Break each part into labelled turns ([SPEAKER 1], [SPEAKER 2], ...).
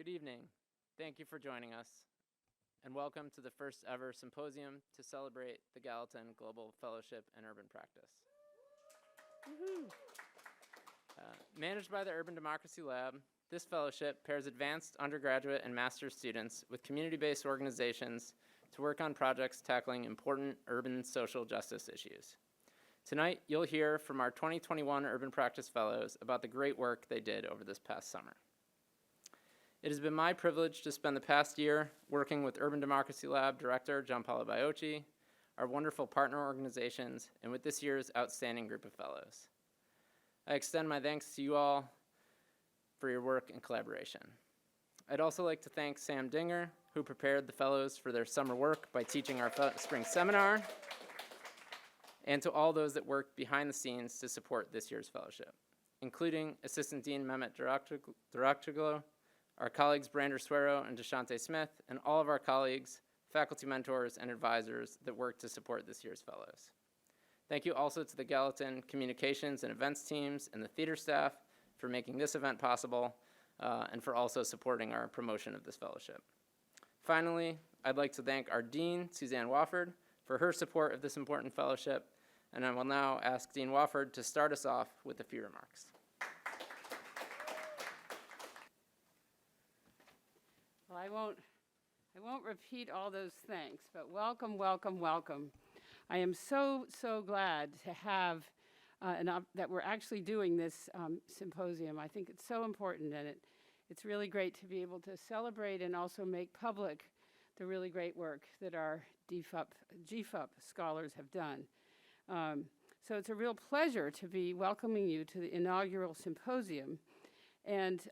[SPEAKER 1] Good evening. Thank you for joining us, and welcome to the first ever symposium to celebrate the Gallatin Global Fellowship in Urban Practice. Managed by the Urban Democracy Lab, this fellowship pairs advanced undergraduate and master's students with community-based organizations to work on projects tackling important urban social justice issues. Tonight, you'll hear from our 2021 Urban Practice Fellows about the great work they did over this past summer. It has been my privilege to spend the past year working with Urban Democracy Lab Director Gianpaolo Baiocchi, our wonderful partner organizations, and with this year's outstanding group of fellows. I extend my thanks to you all for your work and collaboration. I'd also like to thank Sam Dinger, who prepared the fellows for their summer work by teaching our spring seminar, and to all those that worked behind the scenes to support this year's fellowship, including Assistant Dean Mehmet Duraktoglu, our colleagues Brander Suero and Deshante Smith, and all of our colleagues, faculty mentors, and advisors that worked to support this year's fellows. Thank you also to the Gallatin communications and events teams and the theater staff for making this event possible and for also supporting our promotion of this fellowship. Finally, I'd like to thank our Dean, Suzanne Wofford, for her support of this important fellowship, and I will now ask Dean Wofford to start us off with a few remarks.
[SPEAKER 2] Well, I won't repeat all those thanks, but welcome, welcome, welcome. I am so glad to have that we're actually doing this symposium. I think it's so important, and it's really great to be able to celebrate and also make public the really great work that our GFUP scholars have done. So it's a real pleasure to be welcoming you to the inaugural symposium. And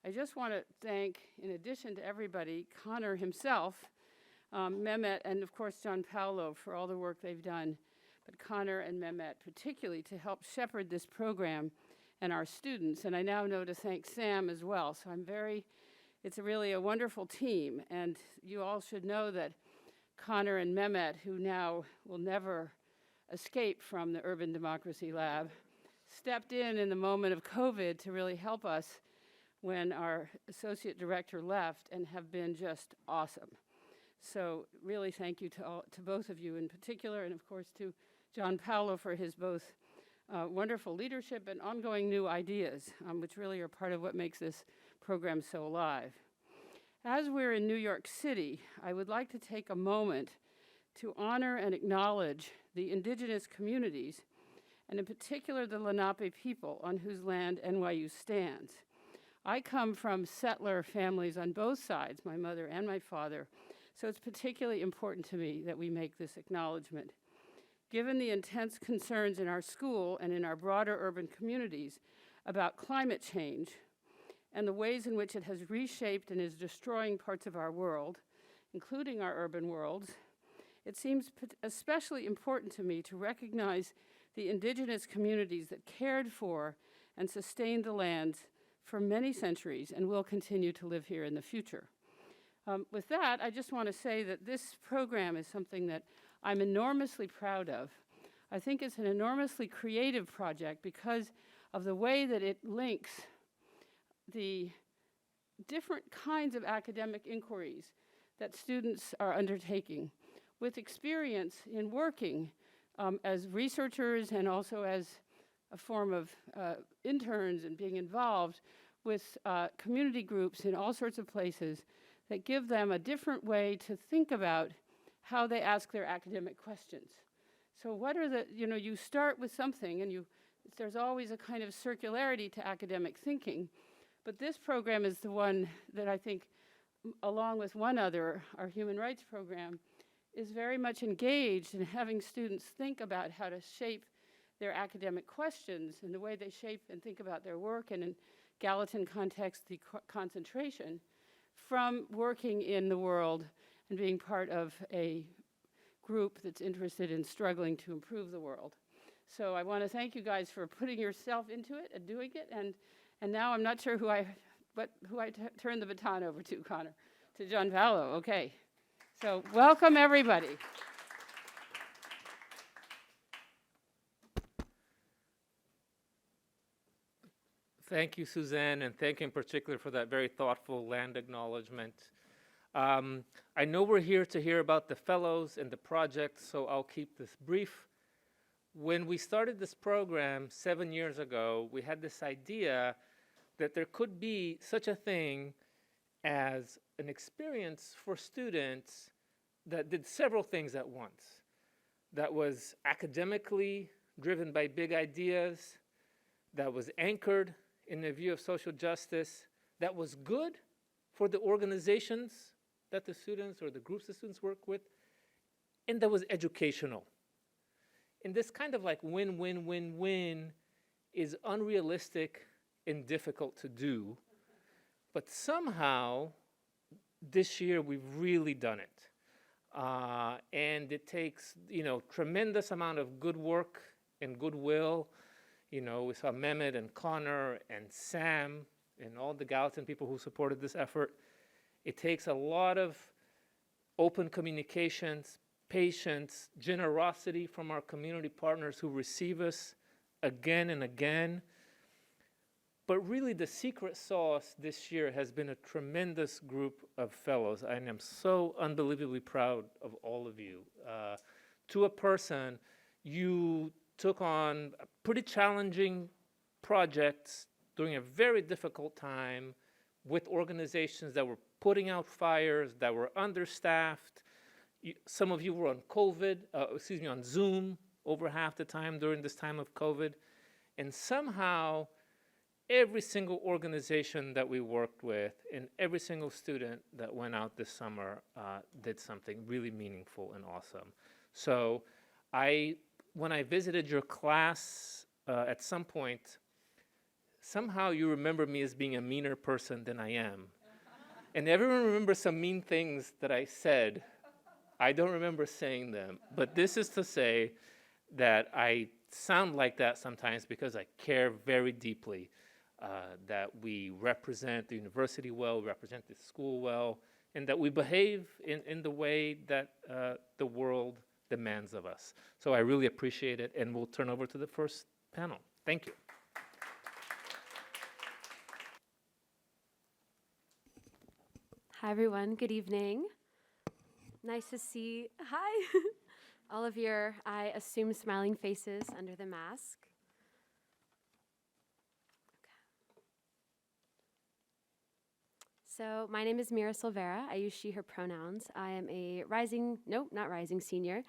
[SPEAKER 2] I just want to thank, in addition to everybody, Connor himself, Mehmet, and of course Gianpaolo for all the work they've done, but Connor and Mehmet particularly to help shepherd this program and our students. And I now know to thank Sam as well. So it's really a wonderful team. And you all should know that Connor and Mehmet, who now will never escape from the Urban Democracy Lab, stepped in the moment of COVID to really help us when our associate director left, and have been just awesome. So really thank you to both of you in particular, and of course to Gianpaolo for his both wonderful leadership and ongoing new ideas, which really are part of what makes this program so alive. As we're in New York City, I would like to take a moment to honor and acknowledge the indigenous communities, and in particular the Lenape people on whose land NYU stands. I come from settler families on both sides, my mother and my father, so it's particularly important to me that we make this acknowledgement. Given the intense concerns in our school and in our broader urban communities about climate change and the ways in which it has reshaped and is destroying parts of our world, including our urban worlds, it seems especially important to me to recognize the indigenous communities that cared for and sustained the lands for many centuries and will continue to live here in the future. With that, I just want to say that this program is something that I'm enormously proud of. I think it's an enormously creative project because of the way that it links the different kinds of academic inquiries that students are undertaking with experience in working as researchers and also as a form of interns and being involved with community groups in all sorts of places that give them a different way to think about how they ask their academic questions. So what are you start with something and there's always a kind of circularity to academic thinking, but this program is the one that I think, along with one other, our human rights program, is very much engaged in having students think about how to shape their academic questions and the way they shape and think about their work, and in Gallatin context, the concentration, from working in the world and being part of a group that's interested in struggling to improve the world. So I want to thank you guys for putting yourself into it and doing it, and now I'm not sure who I turn the baton over to, Connor. To Gianpaolo, okay. So welcome everybody.
[SPEAKER 3] Thank you, Suzanne, and thank you in particular for that very thoughtful land acknowledgement. I know we're here to hear about the fellows and the project, so I'll keep this brief. When we started this program 7 years ago, we had this idea that there could be such a thing as an experience for students that did several things at once. That was academically driven by big ideas, that was anchored in the view of social justice, that was good for the organizations that the students or the groups the students work with, and that was educational. And this kind of like win-win-win-win is unrealistic and difficult to do, but somehow this year we've really done it. And it takes, tremendous amount of good work and goodwill. We saw Mehmet and Connor and Sam and all the Gallatin people who supported this effort. It takes a lot of open communications, patience, generosity from our community partners who receive us again and again. But really the secret sauce this year has been a tremendous group of fellows. I am so unbelievably proud of all of you. To a person, you took on pretty challenging projects during a very difficult time with organizations that were putting out fires, that were understaffed. Some of you were on Zoom over half the time during this time of COVID. And somehow, every single organization that we worked with and every single student that went out this summer did something really meaningful and awesome. So when I visited your class at some point, somehow you remember me as being a meaner person than I am. And everyone remembers some mean things that I said. I don't remember saying them, but this is to say that I sound like that sometimes because I care very deeply that we represent the university well, we represent the school well, and that we behave in the way that the world demands of us. So I really appreciate it, and we'll turn over to the first panel. Thank you.
[SPEAKER 4] Hi, everyone. Good evening. Nice to see, all of your, I assume, smiling faces under the mask. So my name is Mira Silvera. I use she, her pronouns. I am a senior.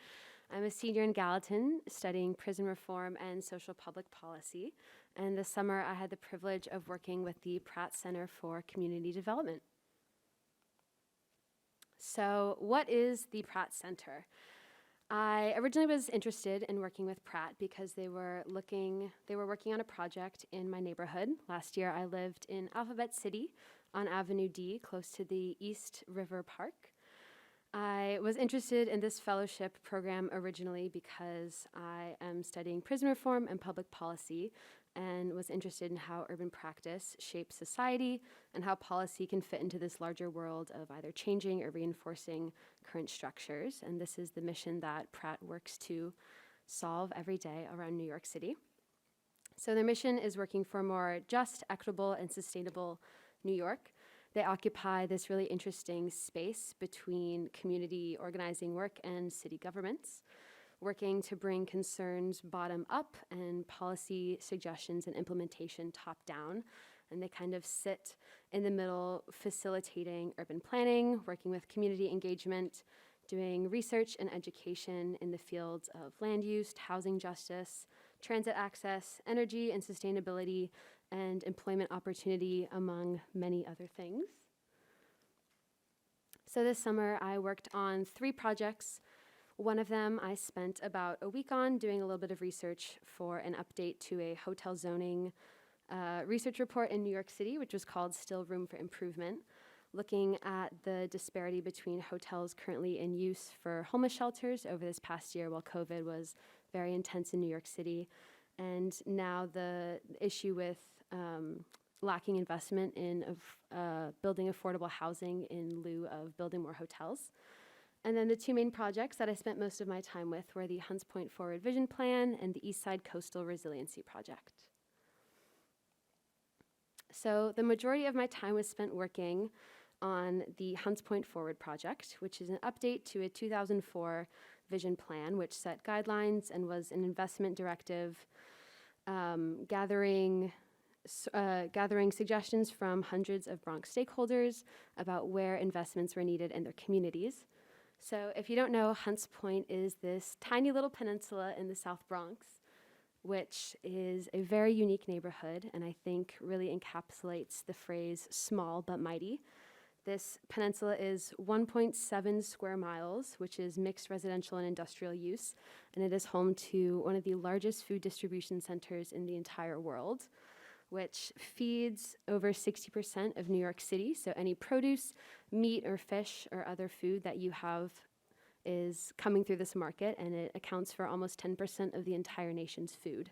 [SPEAKER 4] I'm a senior in Gallatin studying prison reform and social public policy. And this summer I had the privilege of working with the Pratt Center for Community Development. So what is the Pratt Center? I originally was interested in working with Pratt because they were working on a project in my neighborhood. Last year I lived in Alphabet City on Avenue D, close to the East River Park. I was interested in this fellowship program originally because I am studying prison reform and public policy and was interested in how urban practice shapes society and how policy can fit into this larger world of either changing or reinforcing current structures. And this is the mission that Pratt works to solve every day around New York City. So their mission is working for a more just, equitable, and sustainable New York. They occupy this really interesting space between community organizing work and city governments, working to bring concerns bottom up and policy suggestions and implementation top down. And they kind of sit in the middle, facilitating urban planning, working with community engagement, doing research and education in the fields of land use, housing justice, transit access, energy and sustainability, and employment opportunity, among many other things. So this summer, I worked on 3 projects. One of them I spent about a week on doing a little bit of research for an update to a hotel zoning research report in New York City, which was called Still Room for Improvement, looking at the disparity between hotels currently in use for homeless shelters over this past year while COVID was very intense in New York City, and now the issue with lacking investment in building affordable housing in lieu of building more hotels. And then the 2 main projects that I spent most of my time with were the Hunts Point Forward Vision Plan and the East Side Coastal Resiliency Project. So the majority of my time was spent working on the Hunts Point Forward project, which is an update to a 2004 vision plan, which set guidelines and was an investment directive, gathering suggestions from hundreds of Bronx stakeholders about where investments were needed in their communities. So if you don't know, Hunts Point is this tiny little peninsula in the South Bronx, which is a very unique neighborhood, and I think really encapsulates the phrase small but mighty. This peninsula is 1.7 square miles, which is mixed residential and industrial use, and it is home to one of the largest food distribution centers in the entire world, which feeds over 60% of New York City. So any produce, meat, or fish, or other food that you have is coming through this market, and it accounts for almost 10% of the entire nation's food.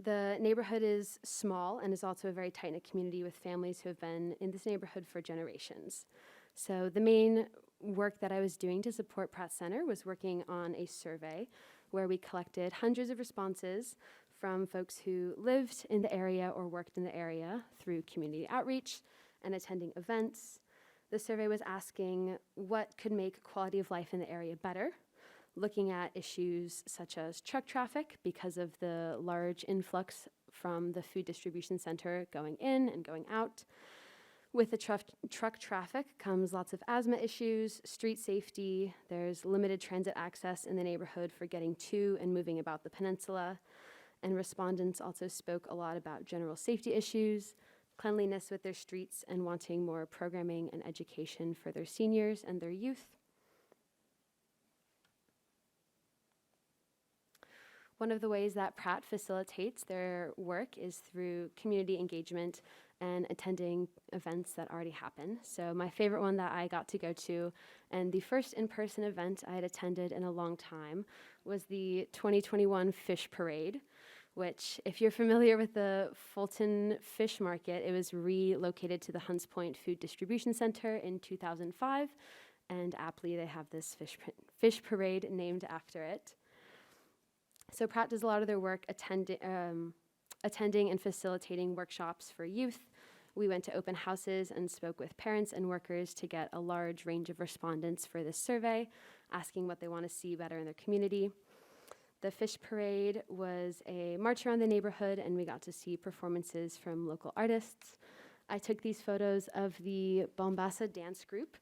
[SPEAKER 4] The neighborhood is small and is also a very tight-knit community with families who have been in this neighborhood for generations. So the main work that I was doing to support Pratt Center was working on a survey where we collected hundreds of responses from folks who lived in the area or worked in the area through community outreach and attending events. The survey was asking what could make quality of life in the area better, looking at issues such as truck traffic because of the large influx from the food distribution center going in and going out. With the truck traffic comes lots of asthma issues, street safety, there's limited transit access in the neighborhood for getting to and moving about the peninsula, and respondents also spoke a lot about general safety issues, cleanliness with their streets, and wanting more programming and education for their seniors and their youth. One of the ways that Pratt facilitates their work is through community engagement and attending events that already happen. So my favorite one that I got to go to, and the first in-person event I had attended in a long time, was the 2021 Fish Parade, which, if you're familiar with the Fulton Fish Market, it was relocated to the Hunts Point Food Distribution Center in 2005, and aptly they have this fish parade named after it. So Pratt does a lot of their work attending and facilitating workshops for youth. We went to open houses and spoke with parents and workers to get a large range of respondents for this survey, asking what they want to see better in their community. The Fish Parade was a march around the neighborhood, and we got to see performances from local artists. I took these photos of the Bombassa dance group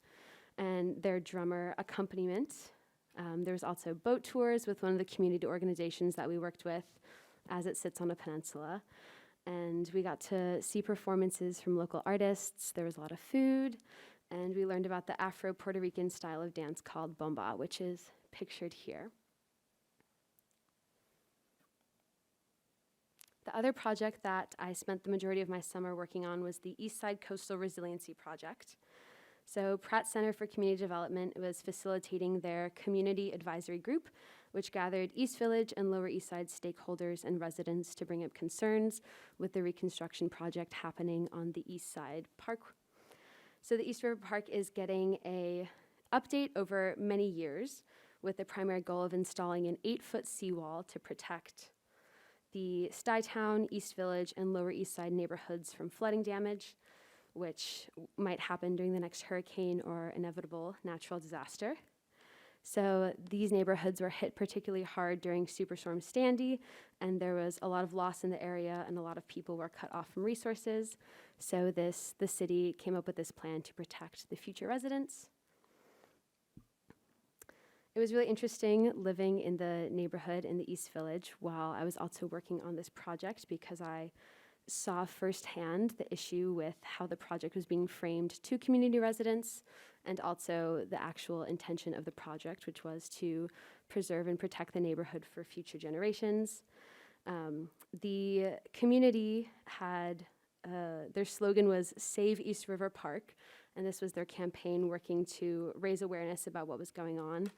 [SPEAKER 4] and their drummer accompaniment. There was also boat tours with one of the community organizations that we worked with as it sits on a peninsula. And we got to see performances from local artists. There was a lot of food, and we learned about the Afro-Puerto Rican style of dance called bomba, which is pictured here. The other project that I spent the majority of my summer working on was the East Side Coastal Resiliency Project. So Pratt Center for Community Development was facilitating their community advisory group, which gathered East Village and Lower East Side stakeholders and residents to bring up concerns with the reconstruction project happening on the East Side Park. So the East River Park is getting an update over many years with the primary goal of installing an 8-foot seawall to protect the Stuytown, East Village, and Lower East Side neighborhoods from flooding damage, which might happen during the next hurricane or inevitable natural disaster. So these neighborhoods were hit particularly hard during Superstorm Sandy, and there was a lot of loss in the area, and a lot of people were cut off from resources. So the city came up with this plan to protect the future residents. It was really interesting living in the neighborhood in the East Village while I was also working on this project, because I saw firsthand the issue with how the project was being framed to community residents, and also the actual intention of the project, which was to preserve and protect the neighborhood for future generations. The community had, their slogan was Save East River Park, and this was their campaign working to raise awareness about what was going on.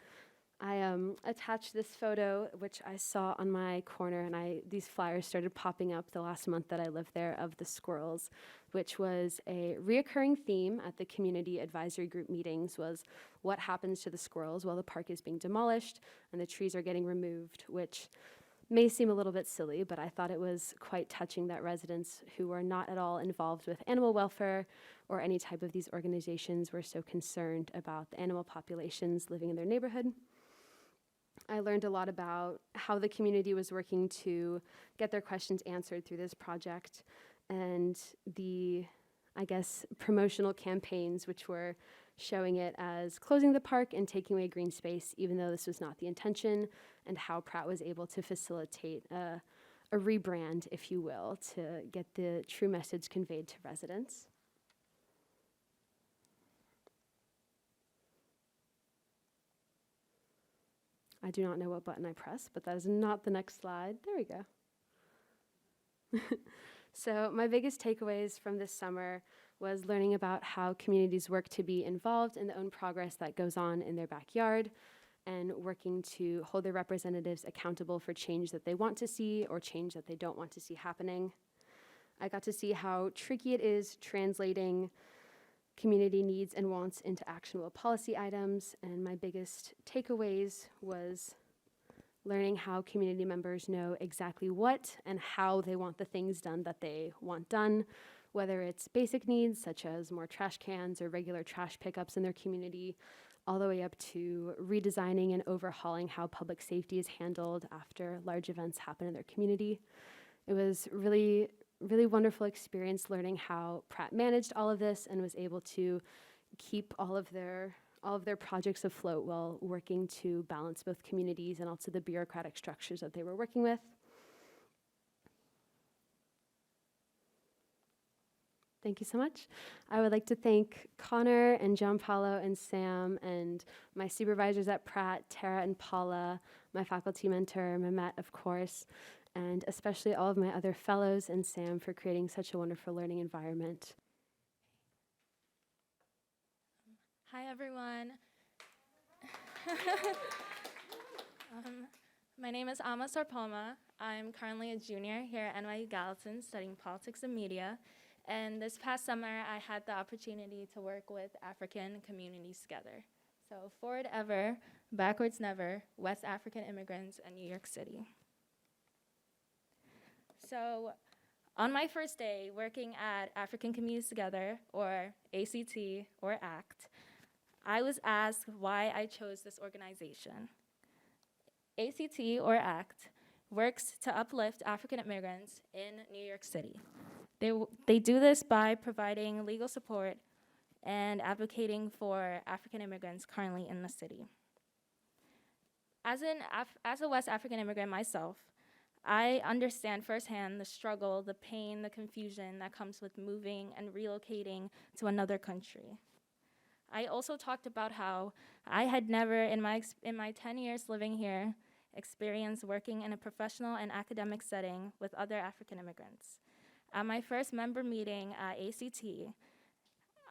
[SPEAKER 4] I attached this photo, which I saw on my corner, and these flyers started popping up the last month that I lived there, of the squirrels, which was a reoccurring theme at the community advisory group meetings, was what happens to the squirrels while the park is being demolished and the trees are getting removed, which may seem a little bit silly, but I thought it was quite touching that residents who were not at all involved with animal welfare or any type of these organizations were so concerned about the animal populations living in their neighborhood. I learned a lot about how the community was working to get their questions answered through this project and the, I guess, promotional campaigns which were showing it as closing the park and taking away green space, even though this was not the intention, and how Pratt was able to facilitate a rebrand, if you will, to get the true message conveyed to residents. I do not know what button I press, but that is not the next slide. There we go. So my biggest takeaways from this summer was learning about how communities work to be involved in the own progress that goes on in their backyard and working to hold their representatives accountable for change that they want to see or change that they don't want to see happening. I got to see how tricky it is translating community needs and wants into actionable policy items, and my biggest takeaways was learning how community members know exactly what and how they want the things done that they want done, whether it's basic needs such as more trash cans or regular trash pickups in their community, all the way up to redesigning and overhauling how public safety is handled after large events happen in their community. It was really wonderful experience learning how Pratt managed all of this and was able to keep all of their projects afloat while working to balance both communities and also the bureaucratic structures that they were working with. Thank you so much. I would like to thank Connor and Gianpaolo and Sam and my supervisors at Pratt, Tara and Paula, my faculty mentor, Mehmet, of course, and especially all of my other fellows and Sam for creating such a wonderful learning environment.
[SPEAKER 5] Hi, everyone. My name is Alma Sarpalma. I'm currently a junior here at NYU Gallatin studying politics and media. And this past summer, I had the opportunity to work with African communities together. So forward ever, backwards never, West African immigrants in New York City. So on my first day working at African Communities Together, or ACT, or ACT, I was asked why I chose this organization. ACT, or ACT, works to uplift African immigrants in New York City. They do this by providing legal support and advocating for African immigrants currently in the city. As a West African immigrant myself, I understand firsthand the struggle, the pain, the confusion that comes with moving and relocating to another country. I also talked about how I had never, in my 10 years living here, experienced working in a professional and academic setting with other African immigrants. At my first member meeting at ACT,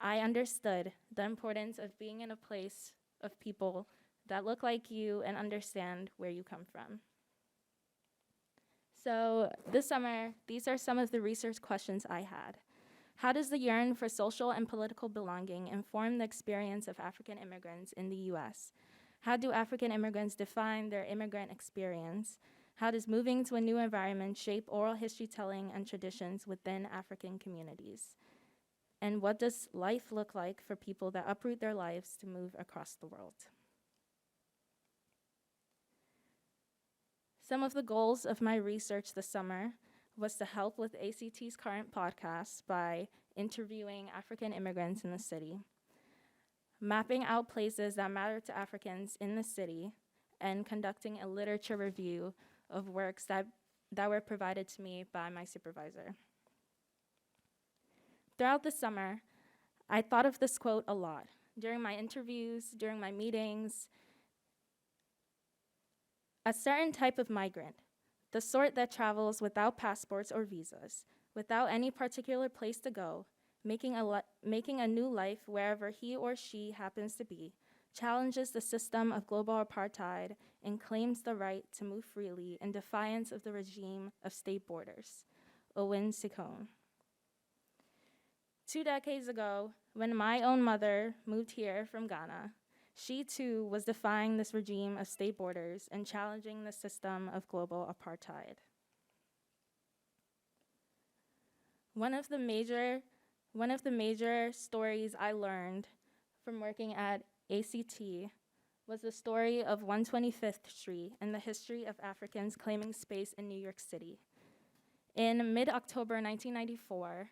[SPEAKER 5] I understood the importance of being in a place of people that look like you and understand where you come from. So this summer, these are some of the research questions I had. How does the yearn for social and political belonging inform the experience of African immigrants in the US? How do African immigrants define their immigrant experience? How does moving to a new environment shape oral history telling and traditions within African communities? And what does life look like for people that uproot their lives to move across the world? Some of the goals of my research this summer was to help with ACT's current podcast by interviewing African immigrants in the city, mapping out places that matter to Africans in the city, and conducting a literature review of works that were provided to me by my supervisor. Throughout the summer, I thought of this quote a lot. During my interviews, during my meetings, a certain type of migrant, the sort that travels without passports or visas, without any particular place to go, making a new life wherever he or she happens to be, challenges the system of global apartheid and claims the right to move freely in defiance of the regime of state borders. Owen Sikone. 2 decades ago, when my own mother moved here from Ghana, She too was defying this regime of state borders and challenging the system of global apartheid. One of the major stories I learned from working at ACT was the story of 125th Street and the history of Africans claiming space in New York City. In mid-October 1994,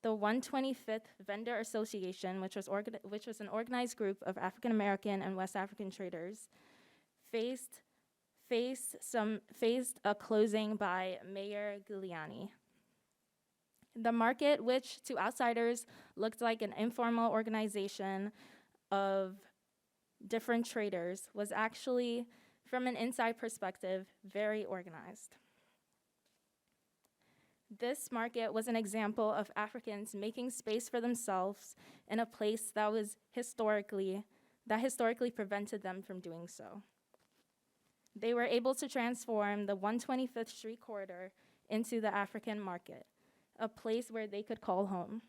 [SPEAKER 5] the 125th Vendor Association, which was an organized group of African American and West African traders, faced a closing by Mayor Giuliani. The market, which to outsiders looked like an informal organization of different traders, was actually, from an inside perspective, very organized. This market was an example of Africans making space for themselves in a place that historically prevented them from doing so. They were able to transform the 125th Street corridor into the African market, a place where they could call home.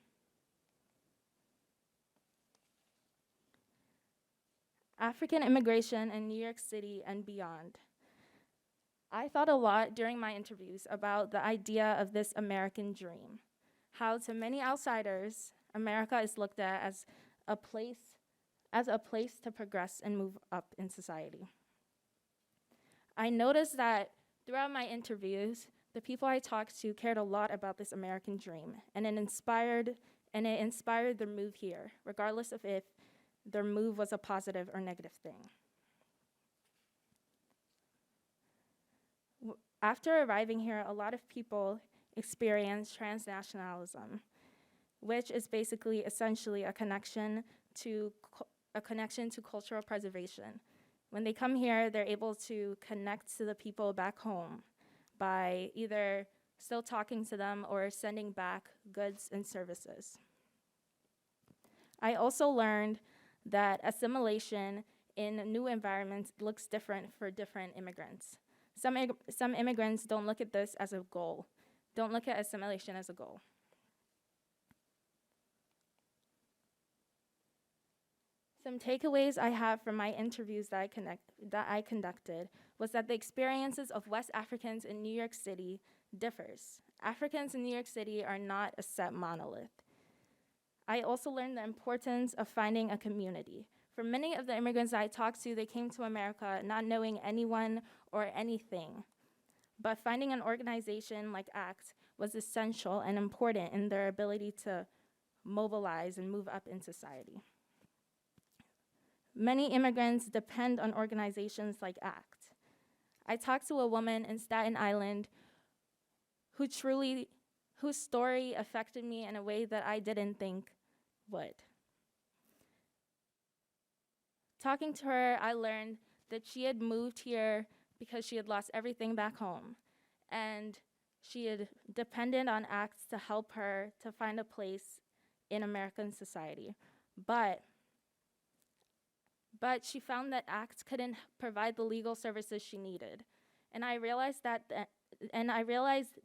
[SPEAKER 5] African immigration in New York City and beyond. I thought a lot during my interviews about the idea of this American dream, how to many outsiders, America is looked at as a place to progress and move up in society. I noticed that throughout my interviews, the people I talked to cared a lot about this American dream, and it inspired their move here, regardless of if their move was a positive or negative thing. After arriving here, a lot of people experienced transnationalism, which is essentially a connection to cultural preservation. When they come here, they're able to connect to the people back home by either still talking to them or sending back goods and services. I also learned that assimilation in new environments looks different for different immigrants. Some immigrants don't look at this as a goal, don't look at assimilation as a goal. Some takeaways I have from my interviews that I conducted was that the experiences of West Africans in New York City differs. Africans in New York City are not a set monolith. I also learned the importance of finding a community. For many of the immigrants I talked to, they came to America not knowing anyone or anything. But finding an organization like ACT was essential and important in their ability to mobilize and move up in society. Many immigrants depend on organizations like ACT. I talked to a woman in Staten Island whose story affected me in a way that I didn't think would. Talking to her, I learned that she had moved here because she had lost everything back home, and she had depended on ACT to help her to find a place in American society. But she found that ACT couldn't provide the legal services she needed. And I realized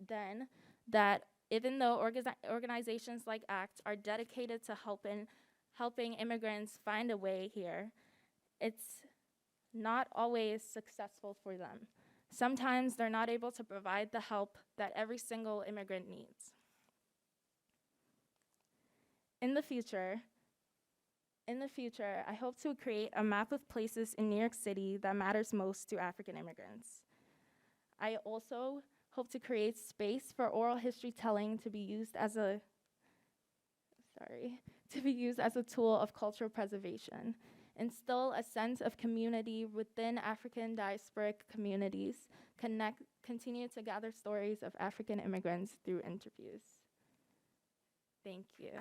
[SPEAKER 5] then that even though organizations like ACT are dedicated to helping immigrants find a way here, it's not always successful for them. Sometimes they're not able to provide the help that every single immigrant needs. In the future, I hope to create a map of places in New York City that matters most to African immigrants. I also hope to create space for oral history telling to be used as a tool of cultural preservation, instill a sense of community within African diasporic communities, continue to gather stories of African immigrants through interviews. Thank you.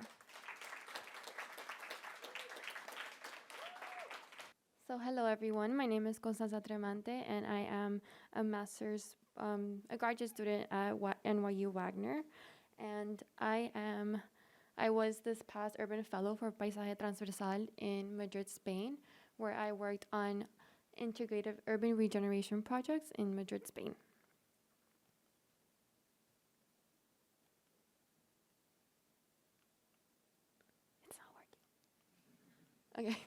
[SPEAKER 4] So hello everyone, my name is Constanza Tremante and I am a graduate student at NYU Wagner, and I was this past Urban Fellow for Paisaje Transversal in Madrid, Spain, where I worked on integrative urban regeneration projects in Madrid, Spain. It's not working. Okay.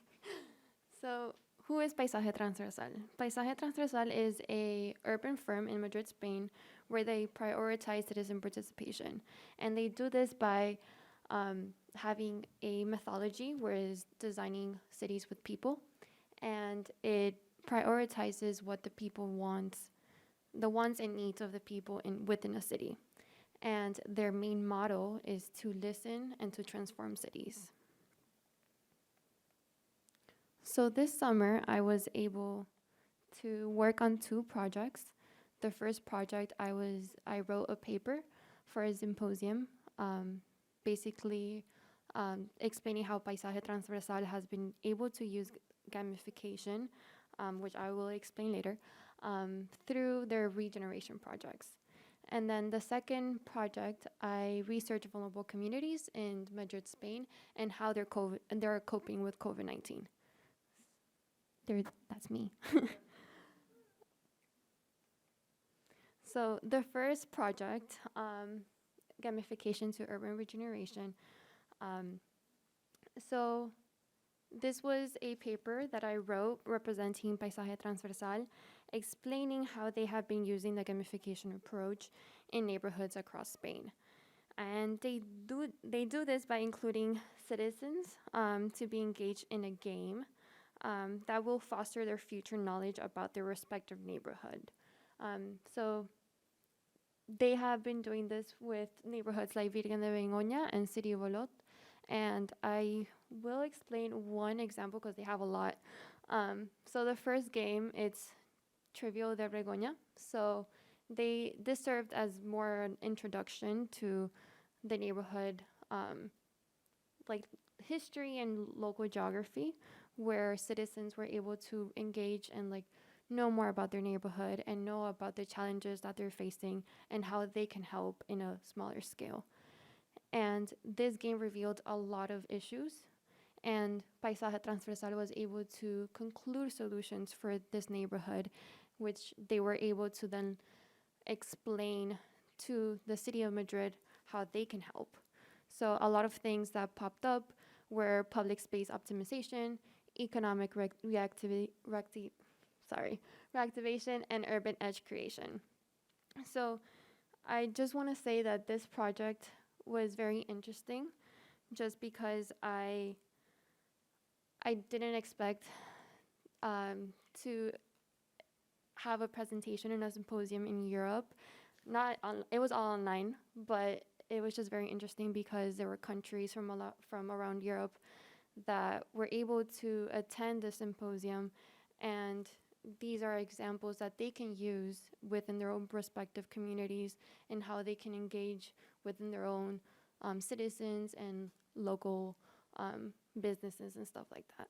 [SPEAKER 6] So, who is Paisaje Transversal? Paisaje Transversal is a urban firm in Madrid, Spain, where they prioritize citizen participation. And they do this by having a methodology where it's designing cities with people. And it prioritizes what the people want, the wants and needs of the people within a city. And their main motto is to listen and to transform cities. So this summer, I was able to work on 2 projects. The first project, I wrote a paper for a symposium, basically explaining how Paisaje Transversal has been able to use gamification, which I will explain later, through their Regeneration projects. And then the second project, I researched vulnerable communities in Madrid, Spain, and how they're coping with COVID-19. That's me. So the first project, Gamification to Urban Regeneration. So this was a paper that I wrote representing Paisaje Transversal, explaining how they have been using the gamification approach in neighborhoods across Spain. And they do this by including citizens to be engaged in a game that will foster their future knowledge about their respective neighborhood. So they have been doing this with neighborhoods like Virgen de Begoña and City of Olot. And I will explain one example because they have a lot. So the first game, it's Trivial de Begoña. So this served as more an introduction to the neighborhood, like history and local geography, where citizens were able to engage and like know more about their neighborhood and know about the challenges that they're facing and how they can help in a smaller scale. And this game revealed a lot of issues, and Paisaje Transversal was able to conclude solutions for this neighborhood, which they were able to then explain to the city of Madrid how they can help. So a lot of things that popped up were public space optimization, economic reactivation, and urban edge creation. So I just want to say that this project was very interesting just because I didn't expect to have a presentation in a symposium in Europe. It was all online, but it was just very interesting because there were countries from around Europe that were able to attend the symposium, and these are examples that they can use within their own respective communities and how they can engage within their own citizens and local businesses and stuff like that.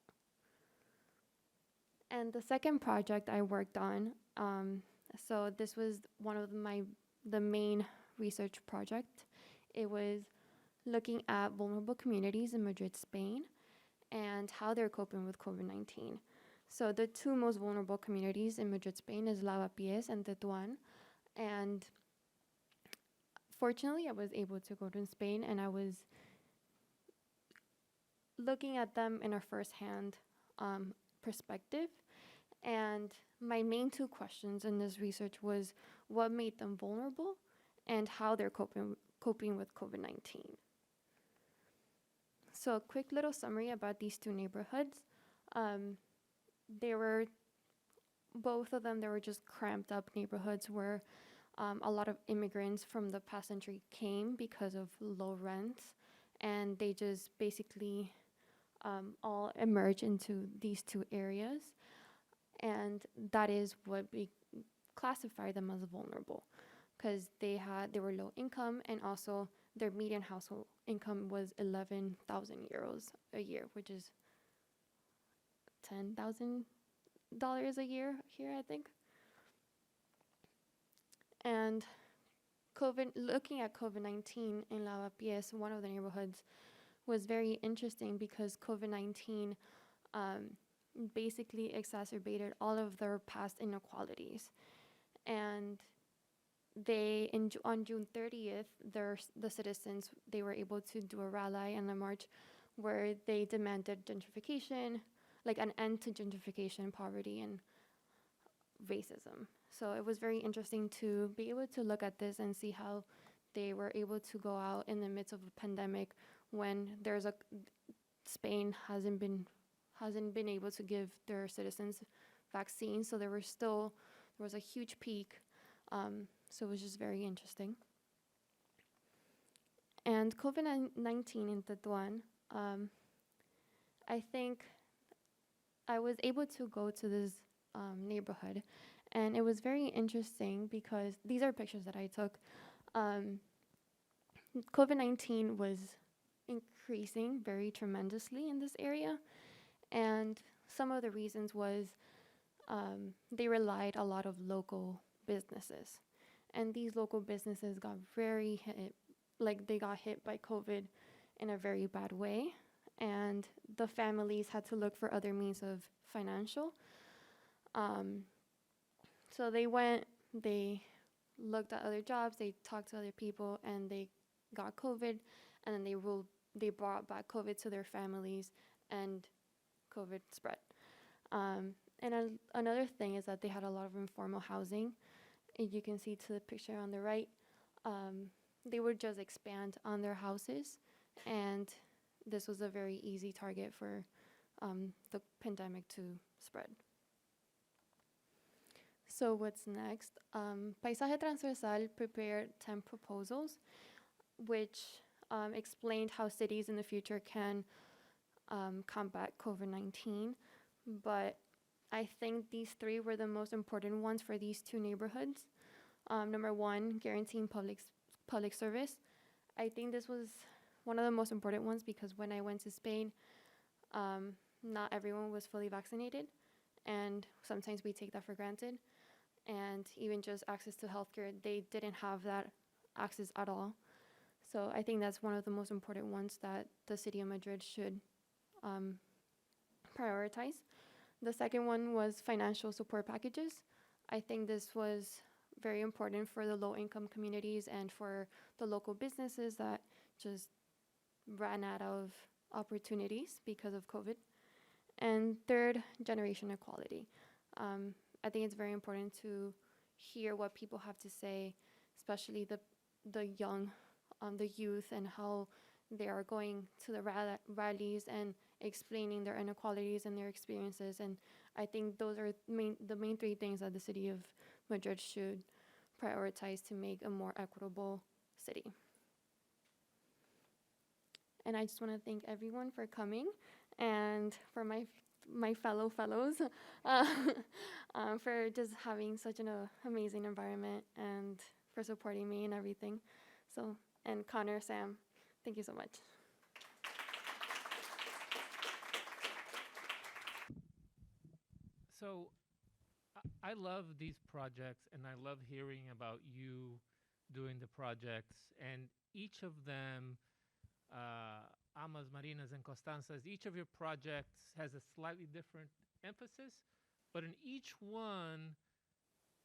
[SPEAKER 6] And the second project I worked on, so this was one of the main research project. It was looking at vulnerable communities in Madrid, Spain, and how they're coping with COVID-19. So the 2 most vulnerable communities in Madrid, Spain is Lavapiés and Tetuán. And fortunately, I was able to go to Spain, and I was looking at them in a first-hand perspective. And my main 2 questions in this research was what made them vulnerable and how they're coping with COVID-19. So a quick little summary about these 2 neighborhoods. Both of them, they were just cramped up neighborhoods where a lot of immigrants from the past century came because of low rents, and they just basically all emerged into these 2 areas. And that is what we classify them as vulnerable, because they were low income, and also their median household income was 11,000 euros a year, which is $10,000 a year here, I think. And looking at COVID-19 in Lavapiés, one of the neighborhoods, was very interesting because COVID-19 basically exacerbated all of their past inequalities. And on June 30th, the citizens, they were able to do a rally and a march where they demanded gentrification, like an end to gentrification, poverty, and racism. So it was very interesting to be able to look at this and see how they were able to go out in the midst of a pandemic when Spain hasn't been able to give their citizens vaccines. So there was a huge peak. So it was just very interesting. And COVID-19 in Tetuan, I think I was able to go to this neighborhood, and it was very interesting because these are pictures that I took. COVID-19 was increasing very tremendously in this area, and some of the reasons was they relied a lot of local businesses, and these local businesses got very hit, like they got hit by COVID in a very bad way, and the families had to look for other means of financial. So they looked at other jobs, they talked to other people, and they got COVID, and then they brought back COVID to their families, and COVID spread. Another thing is that they had a lot of informal housing. And you can see to the picture on the right, they would just expand on their houses, and this was a very easy target for the pandemic to spread. So what's next? Paisaje Transversal prepared 10 proposals, which explained how cities in the future can combat COVID-19. But I think these 3 were the most important ones for these 2 neighborhoods. Number 1, guaranteeing public service. I think this was one of the most important ones because when I went to Spain, not everyone was fully vaccinated, and sometimes we take that for granted. And even just access to healthcare, they didn't have that access at all. So I think that's one of the most important ones that the city of Madrid should prioritize. The second one was financial support packages. I think this was very important for the low-income communities and for the local businesses that just ran out of opportunities because of COVID. And third, generation equality. I think it's very important to hear what people have to say, especially the young, the youth, and how they are going to the rallies and explaining their inequalities and their experiences. And I think those are the main 3 things that the city of Madrid should prioritize to make a more equitable city. And I just want to thank everyone for coming, and for my fellows for just having such an amazing environment and for supporting me and everything. So, and Connor, Sam, thank you so much.
[SPEAKER 3] So I love these projects, and I love hearing about you doing the projects, and each of them, Amas, Marinas, and Constanzas, each of your projects has a slightly different emphasis, but in each one,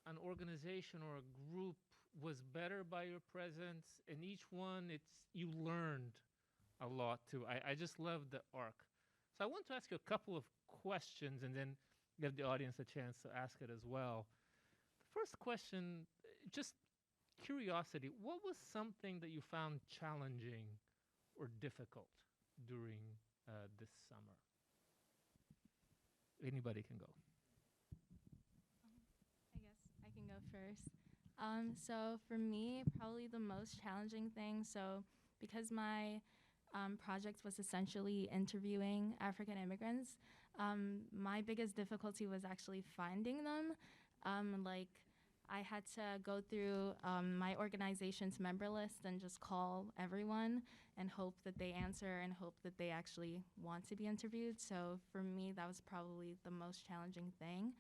[SPEAKER 3] an organization or a group was better by your presence. In each one, you learned a lot too. I just love the arc. So I want to ask you a couple of questions and then give the audience a chance to ask it as well. The first question, just curiosity, what was something that you found challenging or difficult during this summer? Anybody can go.
[SPEAKER 5] I guess I can go first. So for me, probably the most challenging thing, so because my project was essentially interviewing African immigrants, my biggest difficulty was actually finding them. I had to go through my organization's member list and just call everyone and hope that they answer and hope that they actually want to be interviewed. So for me, that was probably the most challenging thing.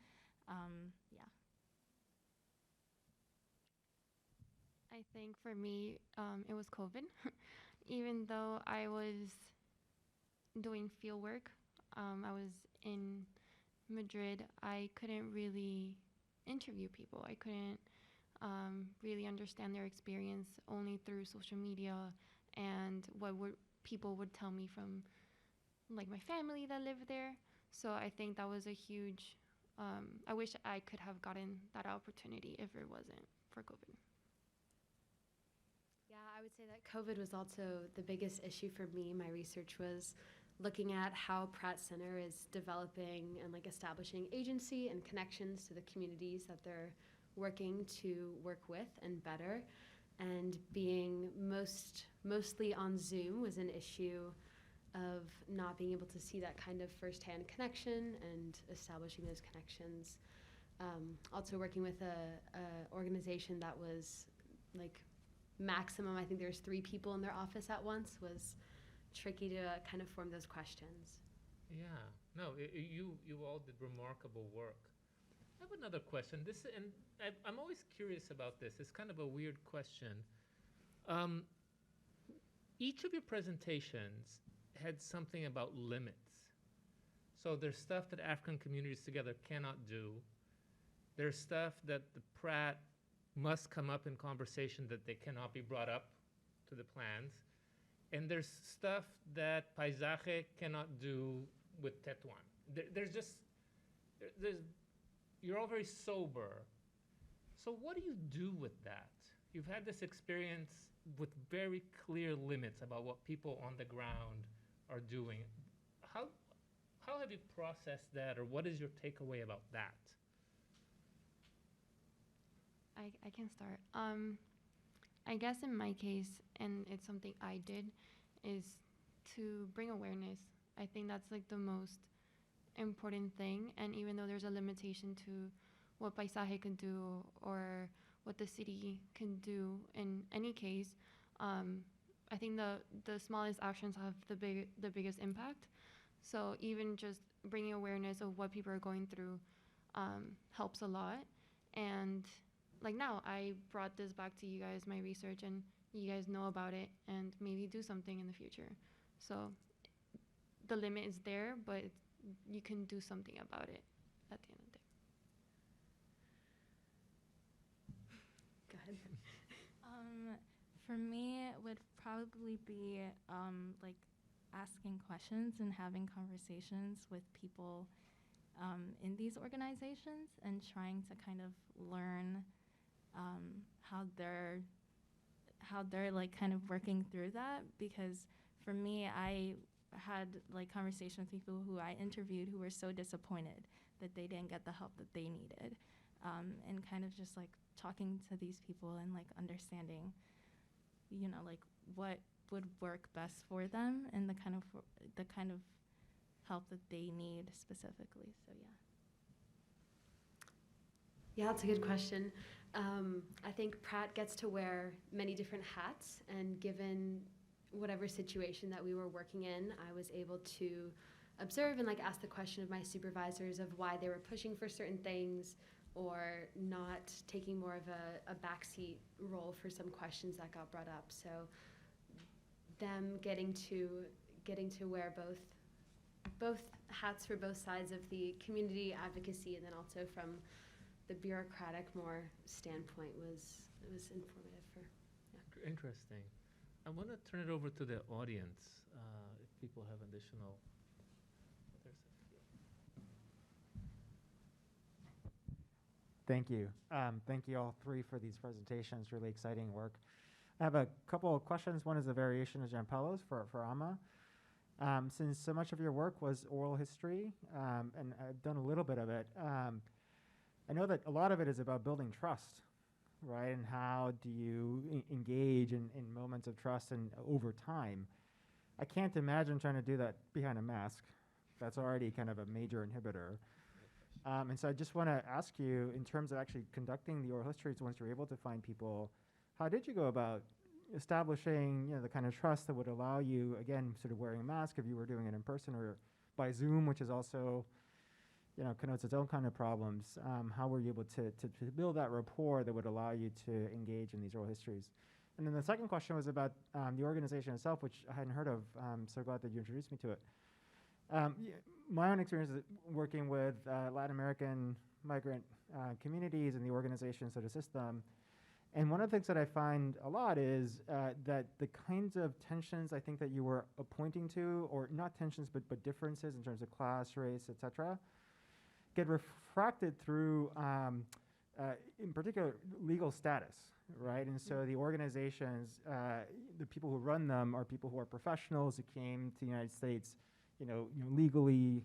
[SPEAKER 5] Yeah.
[SPEAKER 6] I think for me, it was COVID. Even though I was doing field work, I was in Madrid, I couldn't really interview people. I couldn't really understand their experience only through social media and what people would tell me from like my family that lived there. So I think that was a huge, I wish I could have gotten that opportunity if it wasn't for COVID.
[SPEAKER 4] Yeah, I would say that COVID was also the biggest issue for me. My research was looking at how Pratt Center is developing and like establishing agency and connections to the communities that they're working to work with and better. And being mostly on Zoom was an issue of not being able to see that kind of firsthand connection and establishing those connections. Also working with a organization that was like maximum, I think there's 3 people in their office at once, was tricky to kind of form those questions.
[SPEAKER 3] Yeah, no, you all did remarkable work. I have another question. I'm always curious about this. It's kind of a weird question. Each of your presentations had something about limits. So there's stuff that African communities together cannot do. There's stuff that the Pratt must come up in conversation that they cannot be brought up to the plans. And there's stuff that Paisaje cannot do with Tetuan. You're all very sober. So what do you do with that? You've had this experience with very clear limits about what people on the ground are doing. How have you processed that, or what is your takeaway about that?
[SPEAKER 6] I can start. I guess in my case, and it's something I did, is to bring awareness. I think that's like the most important thing. And even though there's a limitation to what Paisaje can do or what the city can do in any case, I think the smallest actions have the biggest impact. So even just bringing awareness of what people are going through helps a lot. And like now, I brought this back to you guys, my research, and you guys know about it and maybe do something in the future. So the limit is there, but you can do something about it at the end of the day.
[SPEAKER 4] Go ahead.
[SPEAKER 5] For me, it would probably be like asking questions and having conversations with people in these organizations and trying to kind of learn how they're like kind of working through that. Because for me, I had like conversations with people who I interviewed who were so disappointed that they didn't get the help that they needed, and kind of just like talking to these people and like understanding, you know, like what would work best for them and the kind of help that they need specifically. So yeah.
[SPEAKER 4] Yeah, that's a good question. I think Pratt gets to wear many different hats, and given whatever situation that we were working in, I was able to observe and like ask the question of my supervisors of why they were pushing for certain things or not taking more of a backseat role for some questions that got brought up. So them getting to wear both hats for both sides of the community advocacy, and then also from the bureaucratic more standpoint was informative for. Yeah.
[SPEAKER 3] Interesting. I want to turn it over to the audience if people have additional.
[SPEAKER 7] Thank you. Thank you all 3 for these presentations. Really exciting work. I have a couple of questions. One is a variation of Gianpaolo's for Amma. Since so much of your work was oral history, and I've done a little bit of it, I know that a lot of it is about building trust, right? And how do you engage in moments of trust and over time? I can't imagine trying to do that behind a mask. That's already kind of a major inhibitor. And so I just want to ask you, in terms of actually conducting the oral histories, once you're able to find people, how did you go about establishing, you know, the kind of trust that would allow you, again, sort of wearing a mask if you were doing it in person or by Zoom, which is also, you know, connotes its own kind of problems. How were you able to build that rapport that would allow you to engage in these oral histories? And then the second question was about the organization itself, which I hadn't heard of. So glad that you introduced me to it. My own experience is working with Latin American migrant communities and the organizations that assist them And one of the things that I find a lot is that the kinds of tensions I think that you were pointing to, or not tensions, but differences in terms of class, race, etc., get refracted through, in particular, legal status, right? And so the organizations, the people who run them are people who are professionals who came to the United States, legally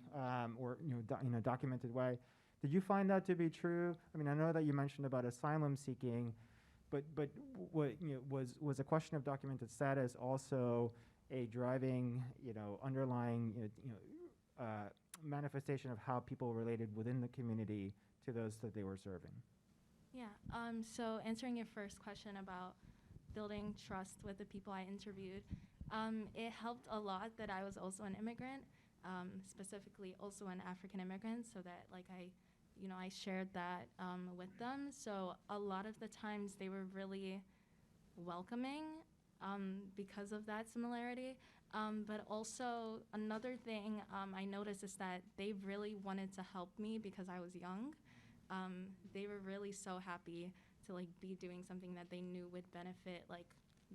[SPEAKER 7] or in a documented way. Did you find that to be true? I mean, I know that you mentioned about asylum seeking, but what was a question of documented status also a driving underlying manifestation of how people related within the community to those that they were serving?
[SPEAKER 5] Yeah, so answering your first question about building trust with the people I interviewed, it helped a lot that I was also an immigrant, specifically also an African immigrant, so that I shared that with them. So a lot of the times they were really welcoming because of that similarity. But also another thing I noticed is that they really wanted to help me because I was young. They were really so happy to be doing something that they knew would benefit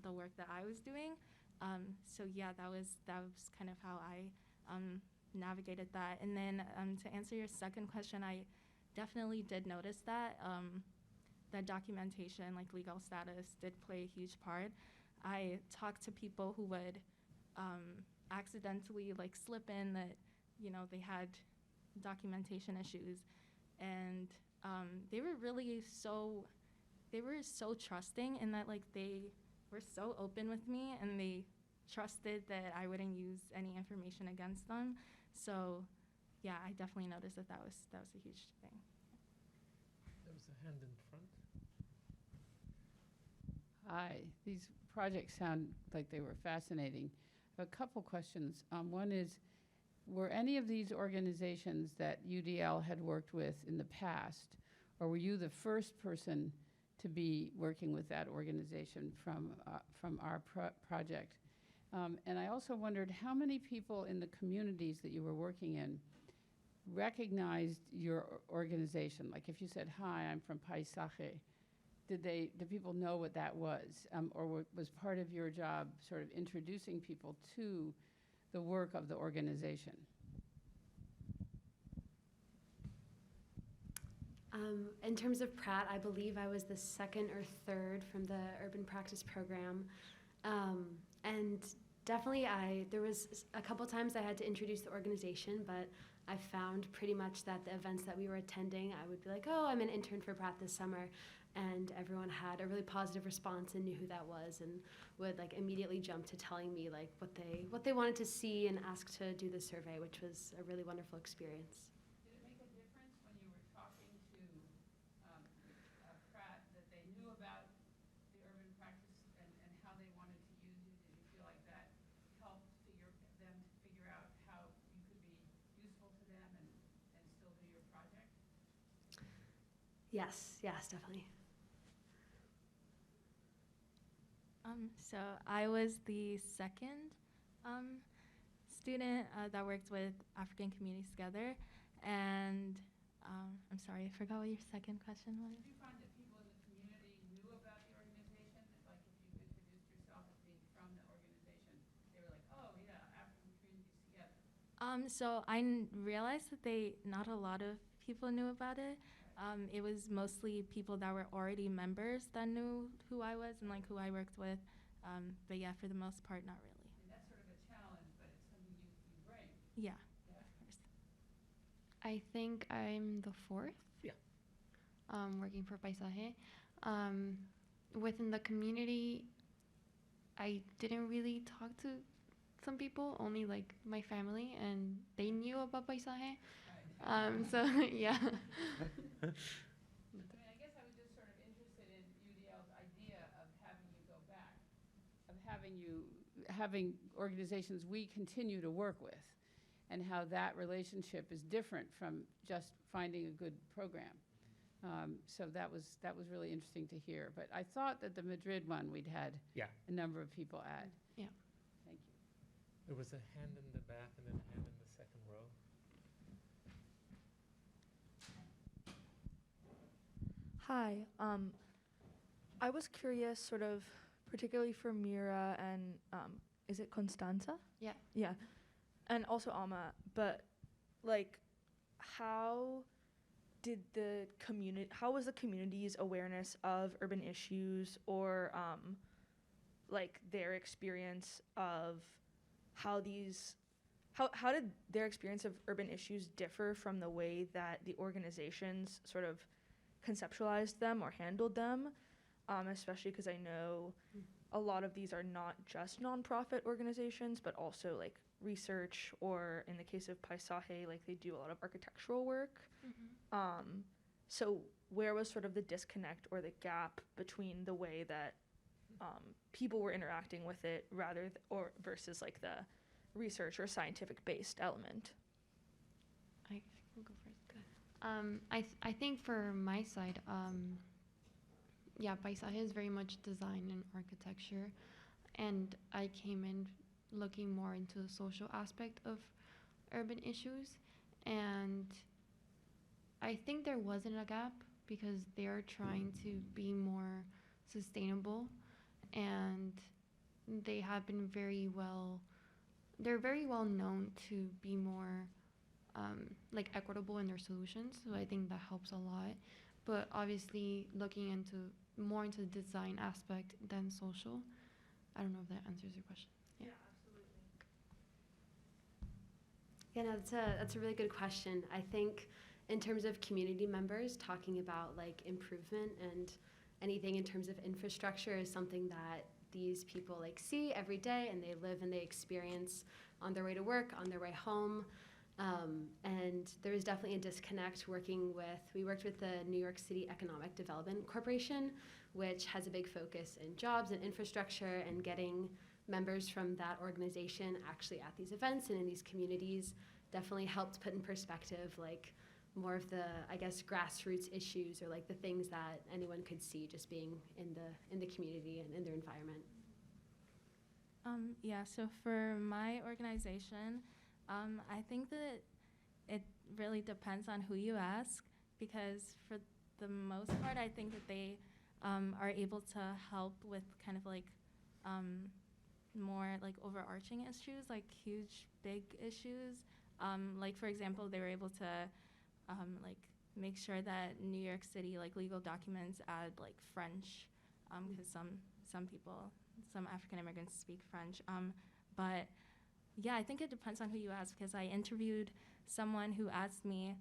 [SPEAKER 5] the work that I was doing. So yeah, that was kind of how I navigated that. And then to answer your second question, I definitely did notice that that documentation, legal status, did play a huge part. I talked to people who would accidentally slip in that they had documentation issues, and they were really so trusting in that they were so open with me, and they trusted that I wouldn't use any information against them. So yeah, I definitely noticed that was a huge thing.
[SPEAKER 3] There was a hand in front.
[SPEAKER 2] Hi, these projects sound like they were fascinating. I have a couple questions. One is, were any of these organizations that UDL had worked with in the past, or were you the first person to be working with that organization from our project? And I also wondered how many people in the communities that you were working in recognized your organization? Like if you said, "Hi, I'm from Paisaje," did people know what that was? Or was part of your job sort of introducing people to the work of the organization?
[SPEAKER 4] In terms of Pratt, I believe I was the second or third from the Urban Practice program. And definitely there was a couple times I had to introduce the organization, but I found pretty much that the events that we were attending, I would be like, "Oh, I'm an intern for Pratt this summer." And everyone had a really positive response and knew who that was, and would immediately jump to telling me what they wanted to see and ask to do the survey, which was a really wonderful experience.
[SPEAKER 2] Did it make a difference when you were talking to Pratt that they knew about the urban practice and how they wanted to use you? Did you feel like that helped them to figure out how you could be useful to them and still do your project?
[SPEAKER 4] Yes, definitely.
[SPEAKER 5] So I was the second student that worked with African communities together, and I'm sorry, I forgot what your second question was.
[SPEAKER 2] Did you find that people in the community knew about the organization? Like if you introduced yourself as being from the organization, they were like, "Oh yeah, African communities together."
[SPEAKER 5] So I realized that not a lot of people knew about it. It was mostly people that were already members that knew who I was and who I worked with. But yeah, for the most part, not really.
[SPEAKER 2] And that's sort of a challenge, but it's something you bring.
[SPEAKER 5] Yeah,
[SPEAKER 2] Yeah.
[SPEAKER 5] of course.
[SPEAKER 6] I think I'm the fourth.
[SPEAKER 3] Yeah.
[SPEAKER 6] Working for Paisaje. Within the community, I didn't really talk to some people, only my family, and they knew about Paisaje. So yeah.
[SPEAKER 2] I mean, I guess I was just sort of interested in UDL's idea of having you go back. Of having organizations we continue to work with, and how that relationship is different from just finding a good program. So that was really interesting to hear. But I thought that the Madrid one we'd had a number of people at.
[SPEAKER 6] Yeah.
[SPEAKER 2] Thank you.
[SPEAKER 3] There was a hand in the back and then a hand in the second row.
[SPEAKER 8] Hi. I was curious, sort of, particularly for Mira and, is it Constanza?
[SPEAKER 6] Yeah.
[SPEAKER 8] Yeah. And also Alma, but, like, how was the community's awareness of urban issues, or, like, their experience of how did their experience of urban issues differ from the way that the organizations sort of conceptualized them or handled them? Especially because I know a lot of these are not just nonprofit organizations, but also like research, or in the case of Paisaje, like they do a lot of architectural work. So where was sort of the disconnect or the gap between the way that people were interacting with it versus like the research or scientific based element?
[SPEAKER 6] I will go first. I think for my side, yeah, Paisaje is very much design and architecture, and I came in looking more into the social aspect of urban issues, and I think there wasn't a gap because they are trying to be more sustainable, and they have been they're very well known to be more like equitable in their solutions, so I think that helps a lot. But obviously looking more into the design aspect than social. I don't know if that answers your question. Yeah, absolutely.
[SPEAKER 4] Yeah, no, that's a really good question. I think in terms of community members talking about like improvement and anything in terms of infrastructure is something that these people like see every day, and they live and they experience on their way to work, on their way home. And there was definitely a disconnect we worked with the New York City Economic Development Corporation, which has a big focus in jobs and infrastructure, and getting members from that organization actually at these events and in these communities definitely helped put in perspective like more of the, I guess, grassroots issues, or like the things that anyone could see just being in the community and in their environment.
[SPEAKER 5] Yeah, so for my organization, I think that it really depends on who you ask, because for the most part, I think that they are able to help with kind of like more like overarching issues, like huge, big issues. Like, for example, they were able to like make sure that New York City like legal documents add like French, because some African immigrants speak French. But yeah, I think it depends on who you ask, because I interviewed someone who asked me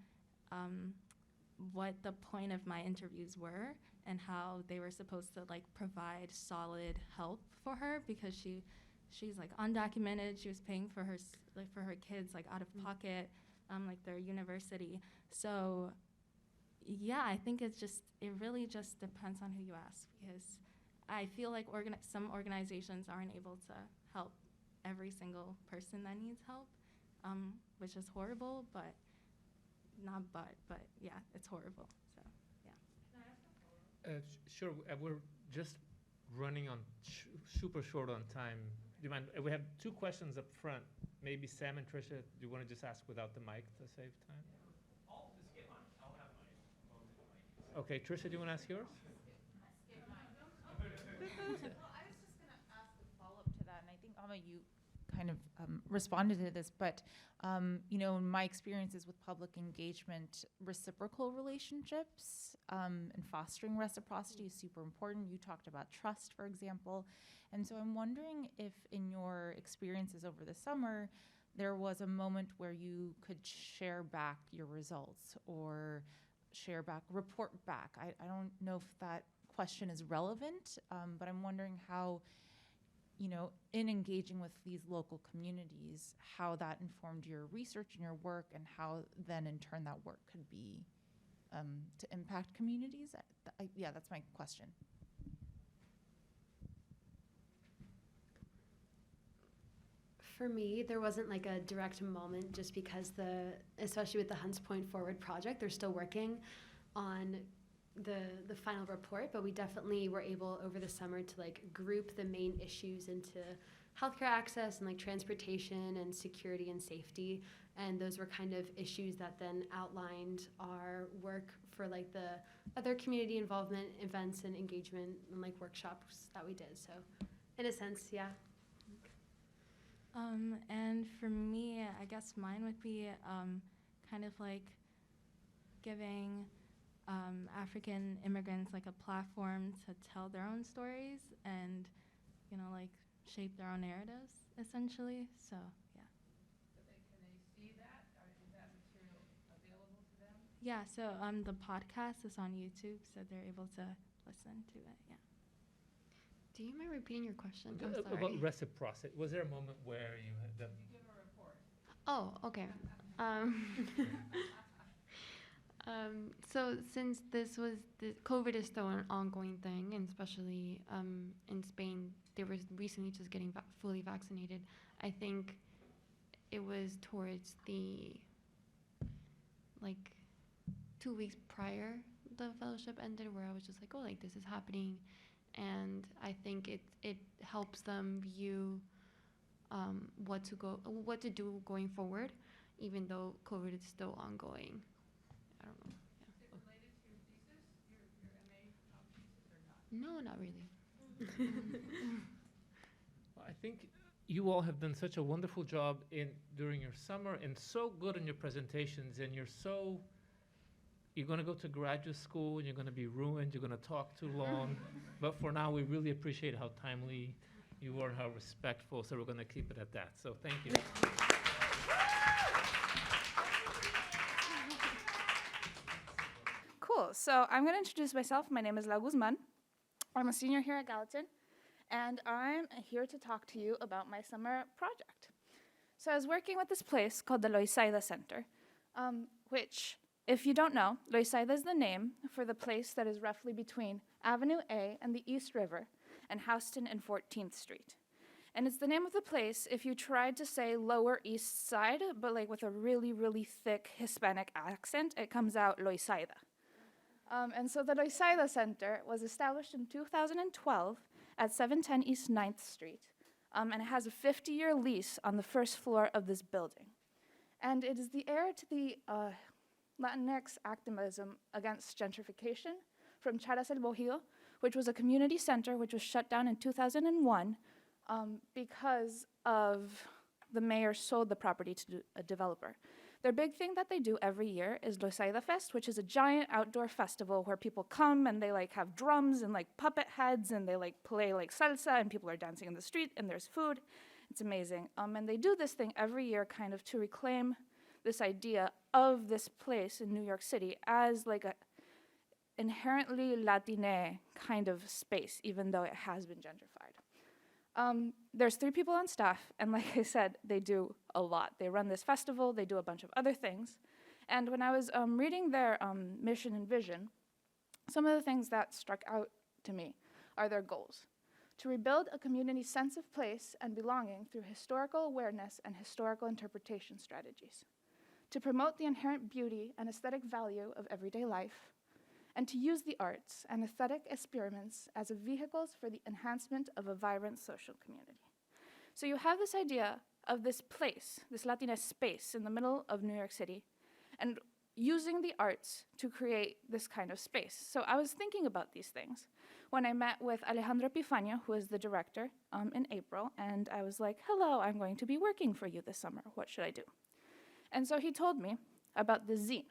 [SPEAKER 5] what the point of my interviews were and how they were supposed to like provide solid help for her, because she's like undocumented. She was paying for her kids like out of pocket, like their university. So yeah, I think it really just depends on who you ask, because I feel like some organizations aren't able to help every single person that needs help, which is horrible, but yeah, it's horrible. So yeah.
[SPEAKER 3] Sure. We're just running on super short on time. Do you mind? We have two questions up front. Maybe Sam and Tricia, do you want to just ask without the mic to save time?
[SPEAKER 9] I'll just get mine. I'll have mine.
[SPEAKER 3] Okay, Tricia, do you want to ask yours?
[SPEAKER 10] Well, I was just going to ask a follow-up to that, and I think, Alma, you kind of responded to this, but, in my experiences with public engagement, reciprocal relationships and fostering reciprocity is super important. You talked about trust, for example. And so I'm wondering if in your experiences over the summer, there was a moment where you could share back your results or report back. I don't know if that question is relevant, but I'm wondering how, in engaging with these local communities, how that informed your research and your work, and how then in turn that work could be to impact communities. Yeah, that's my question.
[SPEAKER 4] For me, there wasn't like a direct moment, just because especially with the Hunts Point Forward project, they're still working on the final report, but we definitely were able over the summer to like group the main issues into healthcare access and like transportation and security and safety, And those were kind of issues that then outlined our work for like the other community involvement events and engagement and like workshops that we did. So in a sense, yeah.
[SPEAKER 5] And for me, I guess mine would be kind of like giving African immigrants like a platform to tell their own stories and, you know, like shape their own narratives, essentially. So, yeah.
[SPEAKER 2] Can they see that? Is that material available to them?
[SPEAKER 5] Yeah, so the podcast is on YouTube, so they're able to listen to it, yeah.
[SPEAKER 6] Do you mind repeating your question? I'm
[SPEAKER 3] About
[SPEAKER 6] sorry.
[SPEAKER 3] reciprocity, was there a moment where you had the,
[SPEAKER 2] You give a report.
[SPEAKER 6] Oh, okay. So since COVID is still an ongoing thing, and especially in Spain, they were recently just getting fully vaccinated. I think it was towards the, like, 2 weeks prior the fellowship ended, where I was just like, oh, like, this is happening. And I think it helps them view what to do going forward, even though COVID is still ongoing. I don't know.
[SPEAKER 2] Is it related to your thesis, your MA thesis or not?
[SPEAKER 6] No, not really.
[SPEAKER 3] I think you all have done such a wonderful job during your summer and so good in your presentations, and you're going to go to graduate school and you're going to be ruined, you're going to talk too long. But for now, we really appreciate how timely you are and how respectful, so we're going to keep it at that. So thank you.
[SPEAKER 11] Cool. So I'm going to introduce myself. My name is La Guzman. I'm a senior here at Gallatin, and I'm here to talk to you about my summer project. So I was working with this place called the Loisaida Center, which, if you don't know, Loisaida is the name for the place that is roughly between Avenue A and the East River and Houston and 14th Street. And it's the name of the place if you tried to say Lower East Side, but like with a really, really thick Hispanic accent, it comes out Loisaida. And so the Loisaida Center was established in 2012 at 710 East 9th Street, and it has a 50-year lease on the first floor of this building. And it is the heir to the Latinx activism against gentrification from Charas el Bohío, which was a community center which was shut down in 2001 because of the mayor sold the property to a developer. Their big thing that they do every year is Loisaida Fest, which is a giant outdoor festival where people come and they like have drums and like puppet heads and they like play like salsa and people are dancing in the street and there's food. It's amazing. And they do this thing every year kind of to reclaim this idea of this place in New York City as like a inherently Latine kind of space, even though it has been gentrified. There's 3 people on staff, and like I said, they do a lot. They run this festival, they do a bunch of other things. And when I was reading their mission and vision, some of the things that struck out to me are their goals. To rebuild a community's sense of place and belonging through historical awareness and historical interpretation strategies. To promote the inherent beauty and aesthetic value of everyday life, and to use the arts and aesthetic experiments as vehicles for the enhancement of a vibrant social community. So you have this idea of this place, this Latina space in the middle of New York City, and using the arts to create this kind of space. So I was thinking about these things when I met with Alejandro Epifanio, who is the director, in April, and I was like, hello, I'm going to be working for you this summer. What should I do? And so he told me about the zine.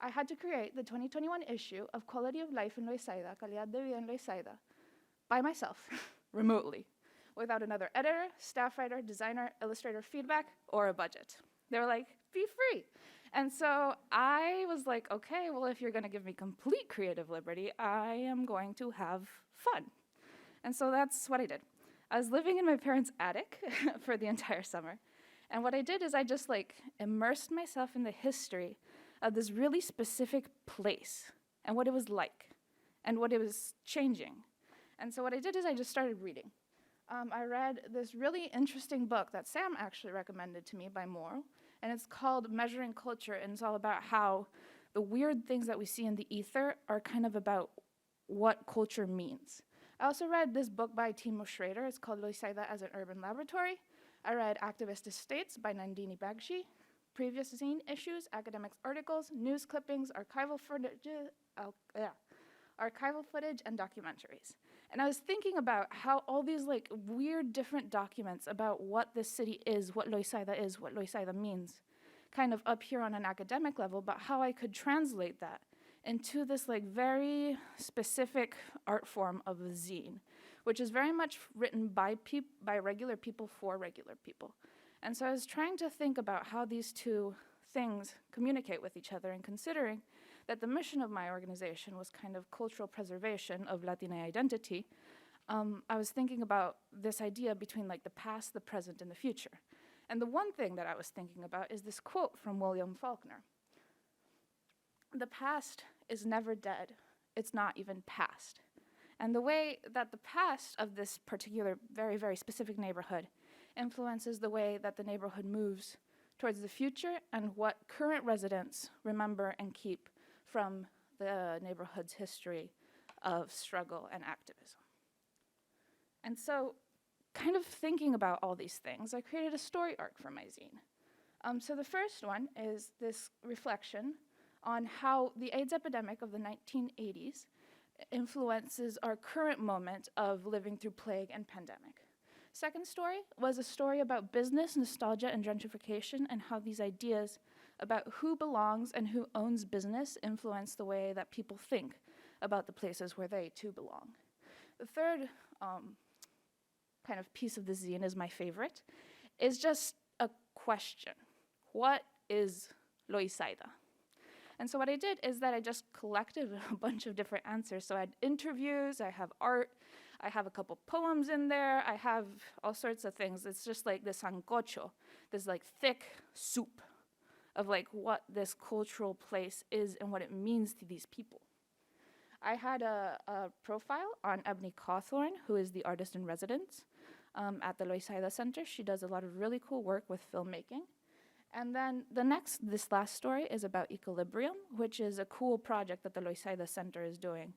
[SPEAKER 11] I had to create the 2021 issue of Quality of Life in Loisaida, Calidad de Vida en Loisaida, by myself, remotely, without another editor, staff writer, designer, illustrator feedback, or a budget. They were like, be free. And so I was like, okay, well, if you're going to give me complete creative liberty, I am going to have fun. And so that's what I did. I was living in my parents' attic for the entire summer. And what I did is I just like immersed myself in the history of this really specific place and what it was like and what it was changing. And so what I did is I just started reading. I read this really interesting book that Sam actually recommended to me by Moral, and it's called Measuring Culture, and it's all about how the weird things that we see in the ether are kind of about what culture means. I also read this book by Timo Schrader. It's called Loisaida as an Urban Laboratory. I read Activist Estates by Nandini Bagchi, previous zine issues, academics articles, news clippings, archival footage, and documentaries. And I was thinking about how all these like weird different documents about what this city is, what Loisaida is, what Loisaida means, kind of up here on an academic level, but how I could translate that into this like very specific art form of a zine, which is very much written by regular people for regular people. And so I was trying to think about how these two things communicate with each other, and considering that the mission of my organization was kind of cultural preservation of Latina identity, I was thinking about this idea between like the past, the present, and the future. And the one thing that I was thinking about is this quote from William Faulkner. The past is never dead. It's not even past. And the way that the past of this particular very, very specific neighborhood influences the way that the neighborhood moves towards the future and what current residents remember and keep from the neighborhood's history of struggle and activism. And so, kind of thinking about all these things, I created a story arc for my zine. So the first one is this reflection on how the AIDS epidemic of the 1980s influences our current moment of living through plague and pandemic. Second story was a story about business, nostalgia, and gentrification, and how these ideas about who belongs and who owns business influence the way that people think about the places where they too belong. The third kind of piece of the zine is my favorite, is just a question. What is Loisaida? And so what I did is that I just collected a bunch of different answers. So I had interviews, I have art, I have a couple poems in there, I have all sorts of things. It's just like this sancocho, this like thick soup of like what this cultural place is and what it means to these people. I had a profile on Ebony Cothorn, who is the artist in residence at the Loisaida Center. She does a lot of really cool work with filmmaking. And then this last story is about Equilibrium, which is a cool project that the Loisaida Center is doing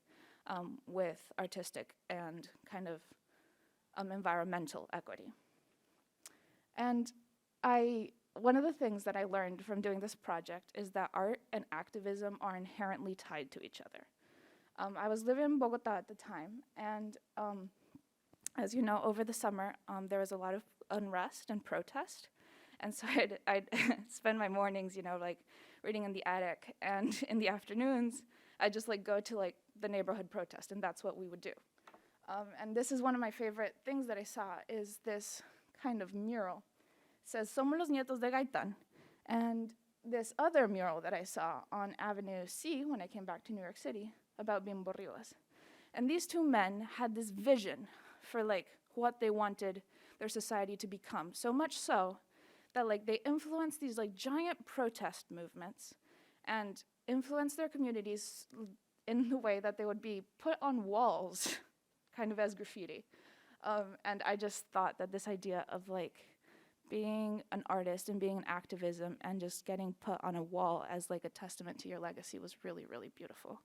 [SPEAKER 11] with artistic and kind of environmental equity. And one of the things that I learned from doing this project is that art and activism are inherently tied to each other. I was living in Bogota at the time, and as you know, over the summer, there was a lot of unrest and protest. And so I'd spend my mornings, like reading in the attic, and in the afternoons, I'd just go to the neighborhood protest, and that's what we would do. And this is one of my favorite things that I saw, is this kind of mural. It says, "Somos los nietos de Gaitán." And this other mural that I saw on Avenue C when I came back to New York City about Bimbo Rivas. And these two men had this vision for what they wanted their society to become, so much so that they influenced these giant protest movements and influenced their communities in the way that they would be put on walls kind of as graffiti. And I just thought that this idea of being an artist and being an activism and just getting put on a wall as a testament to your legacy was really, really beautiful.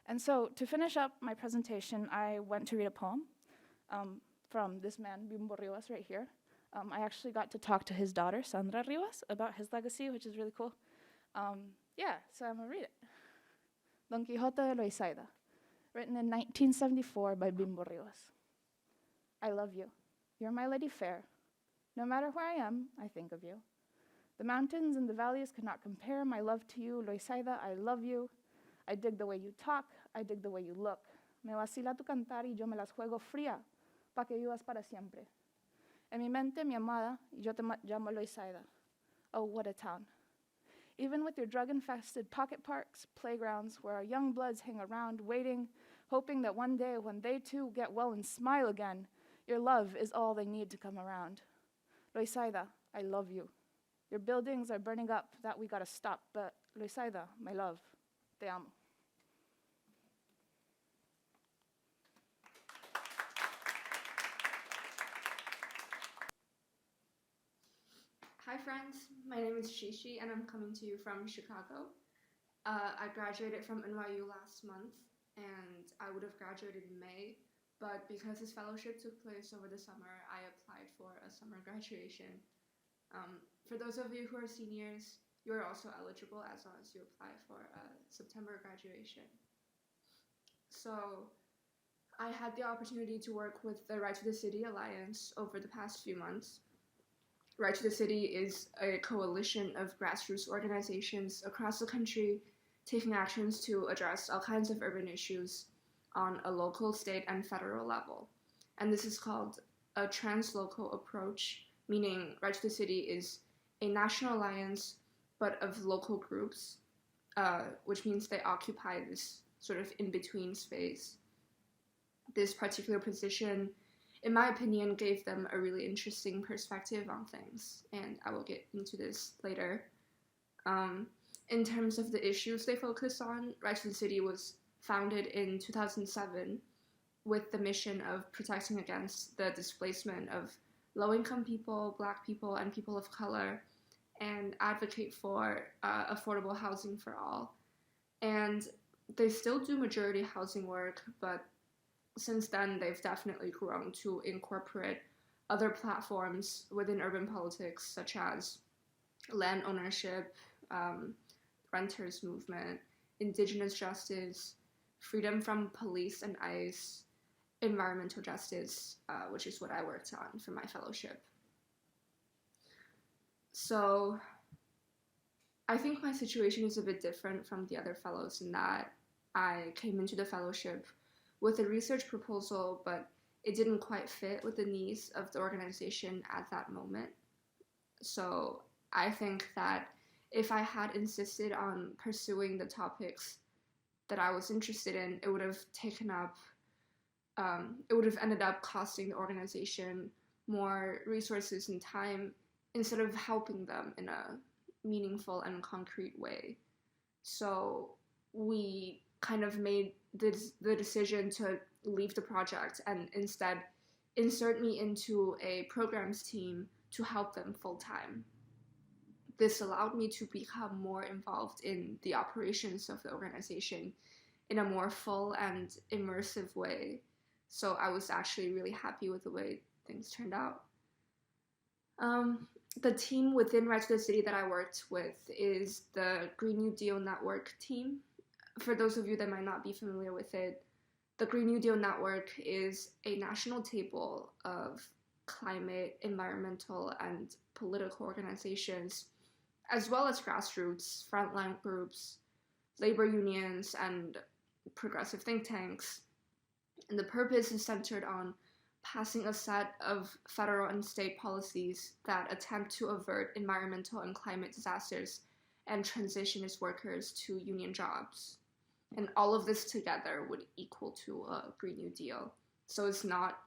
[SPEAKER 11] And so to finish up my presentation, I went to read a poem from this man, Bimbo Rivas, right here. I actually got to talk to his daughter, Sandra Rivas, about his legacy, which is really cool. So I'm gonna read it. Don Quixote de Loisaida, written in 1974 by Bimbo Rivas. I love you. You're my lady fair. No matter where I am, I think of you. The mountains and the valleys cannot compare my love to you. Loisaida, I love you. I dig the way you talk. I dig the way you look. Me vacila tu cantar y yo me las juego fría, pa que vivas para siempre. En mi mente, mi amada, y yo te llamo Loisaida. Oh, what a town. Even with your drug-infested pocket parks, playgrounds where our young bloods hang around, waiting, hoping that one day when they too get well and smile again, your love is all they need to come around. Loisaida, I love you. Your buildings are burning up, that we gotta stop, but Loisaida, my love, te amo.
[SPEAKER 12] Hi friends, my name is Shishi and I'm coming to you from Chicago. I graduated from NYU last month and I would have graduated in May, but because this fellowship took place over the summer, I applied for a summer graduation. For those of you who are seniors, you're also eligible as long as you apply for a September graduation. So I had the opportunity to work with the Right to the City Alliance over the past few months. Right to the City is a coalition of grassroots organizations across the country taking actions to address all kinds of urban issues on a local, state, and federal level. And this is called a translocal approach, meaning Right to the City is a national alliance, but of local groups, which means they occupy this sort of in-between space. This particular position, in my opinion, gave them a really interesting perspective on things, and I will get into this later. In terms of the issues they focus on, Right to the City was founded in 2007 with the mission of protecting against the displacement of low-income people, Black people, and people of color, and advocate for affordable housing for all. And they still do majority housing work, but since then they've definitely grown to incorporate other platforms within urban politics, such as land ownership, renters movement, indigenous justice, freedom from police and ICE, environmental justice, which is what I worked on for my fellowship. So I think my situation is a bit different from the other fellows in that I came into the fellowship with a research proposal, but it didn't quite fit with the needs of the organization at that moment. So I think that if I had insisted on pursuing the topics that I was interested in, it would have ended up costing the organization more resources and time instead of helping them in a meaningful and concrete way. So we kind of made the decision to leave the project and instead insert me into a programs team to help them full-time. This allowed me to become more involved in the operations of the organization in a more full and immersive way. So I was actually really happy with the way things turned out. The team within Right to the City that I worked with is the Green New Deal Network team. For those of you that might not be familiar with it, the Green New Deal Network is a national table of climate, environmental, and political organizations, as well as grassroots, frontline groups, labor unions, and progressive think tanks. And the purpose is centered on passing a set of federal and state policies that attempt to avert environmental and climate disasters and transition its workers to union jobs. And all of this together would equal to a Green New Deal. So it's not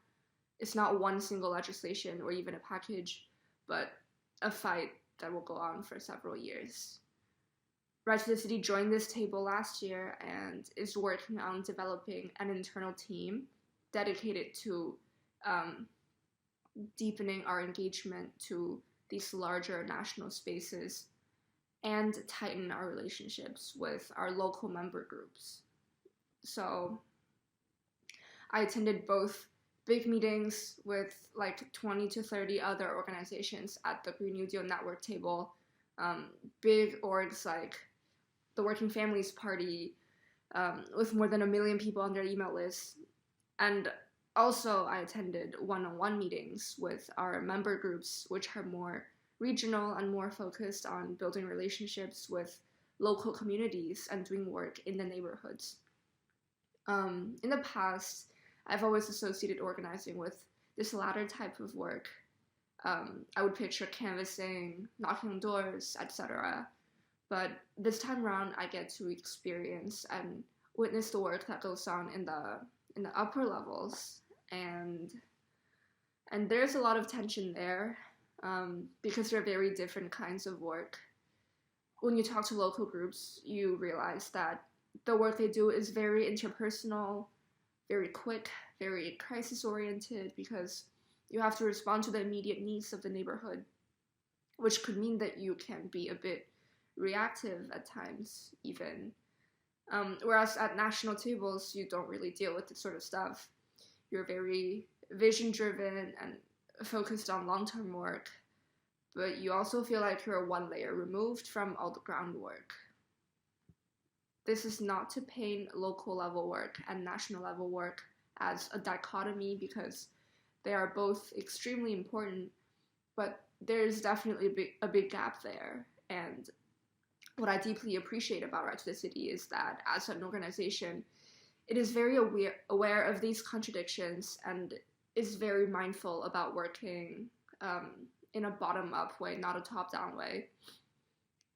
[SPEAKER 12] one single legislation or even a package, but a fight that will go on for several years. Right to the City joined this table last year and is working on developing an internal team dedicated to deepening our engagement to these larger national spaces and tighten our relationships with our local member groups. So I attended both big meetings with like 20 to 30 other organizations at the Green New Deal Network table, big orgs like the Working Families Party, with more than 1 million people on their email list. And also I attended one-on-one meetings with our member groups, which are more regional and more focused on building relationships with local communities and doing work in the neighborhoods. In the past, I've always associated organizing with this latter type of work. I would picture canvassing, knocking on doors, etc. But this time around, I get to experience and witness the work that goes on in the upper levels, and there's a lot of tension there because they're very different kinds of work. When you talk to local groups, you realize that the work they do is very interpersonal, very quick, very crisis-oriented, because you have to respond to the immediate needs of the neighborhood, which could mean that you can be a bit reactive at times, even. Whereas at national tables, you don't really deal with this sort of stuff. You're very vision-driven and focused on long-term work. but you also feel like you're one layer removed from all the groundwork. This is not to paint local level work and national level work as a dichotomy, because they are both extremely important, but there's definitely a big gap there. And what I deeply appreciate about Right to the City is that as an organization, it is very aware of these contradictions and is very mindful about working in a bottom-up way, not a top-down way.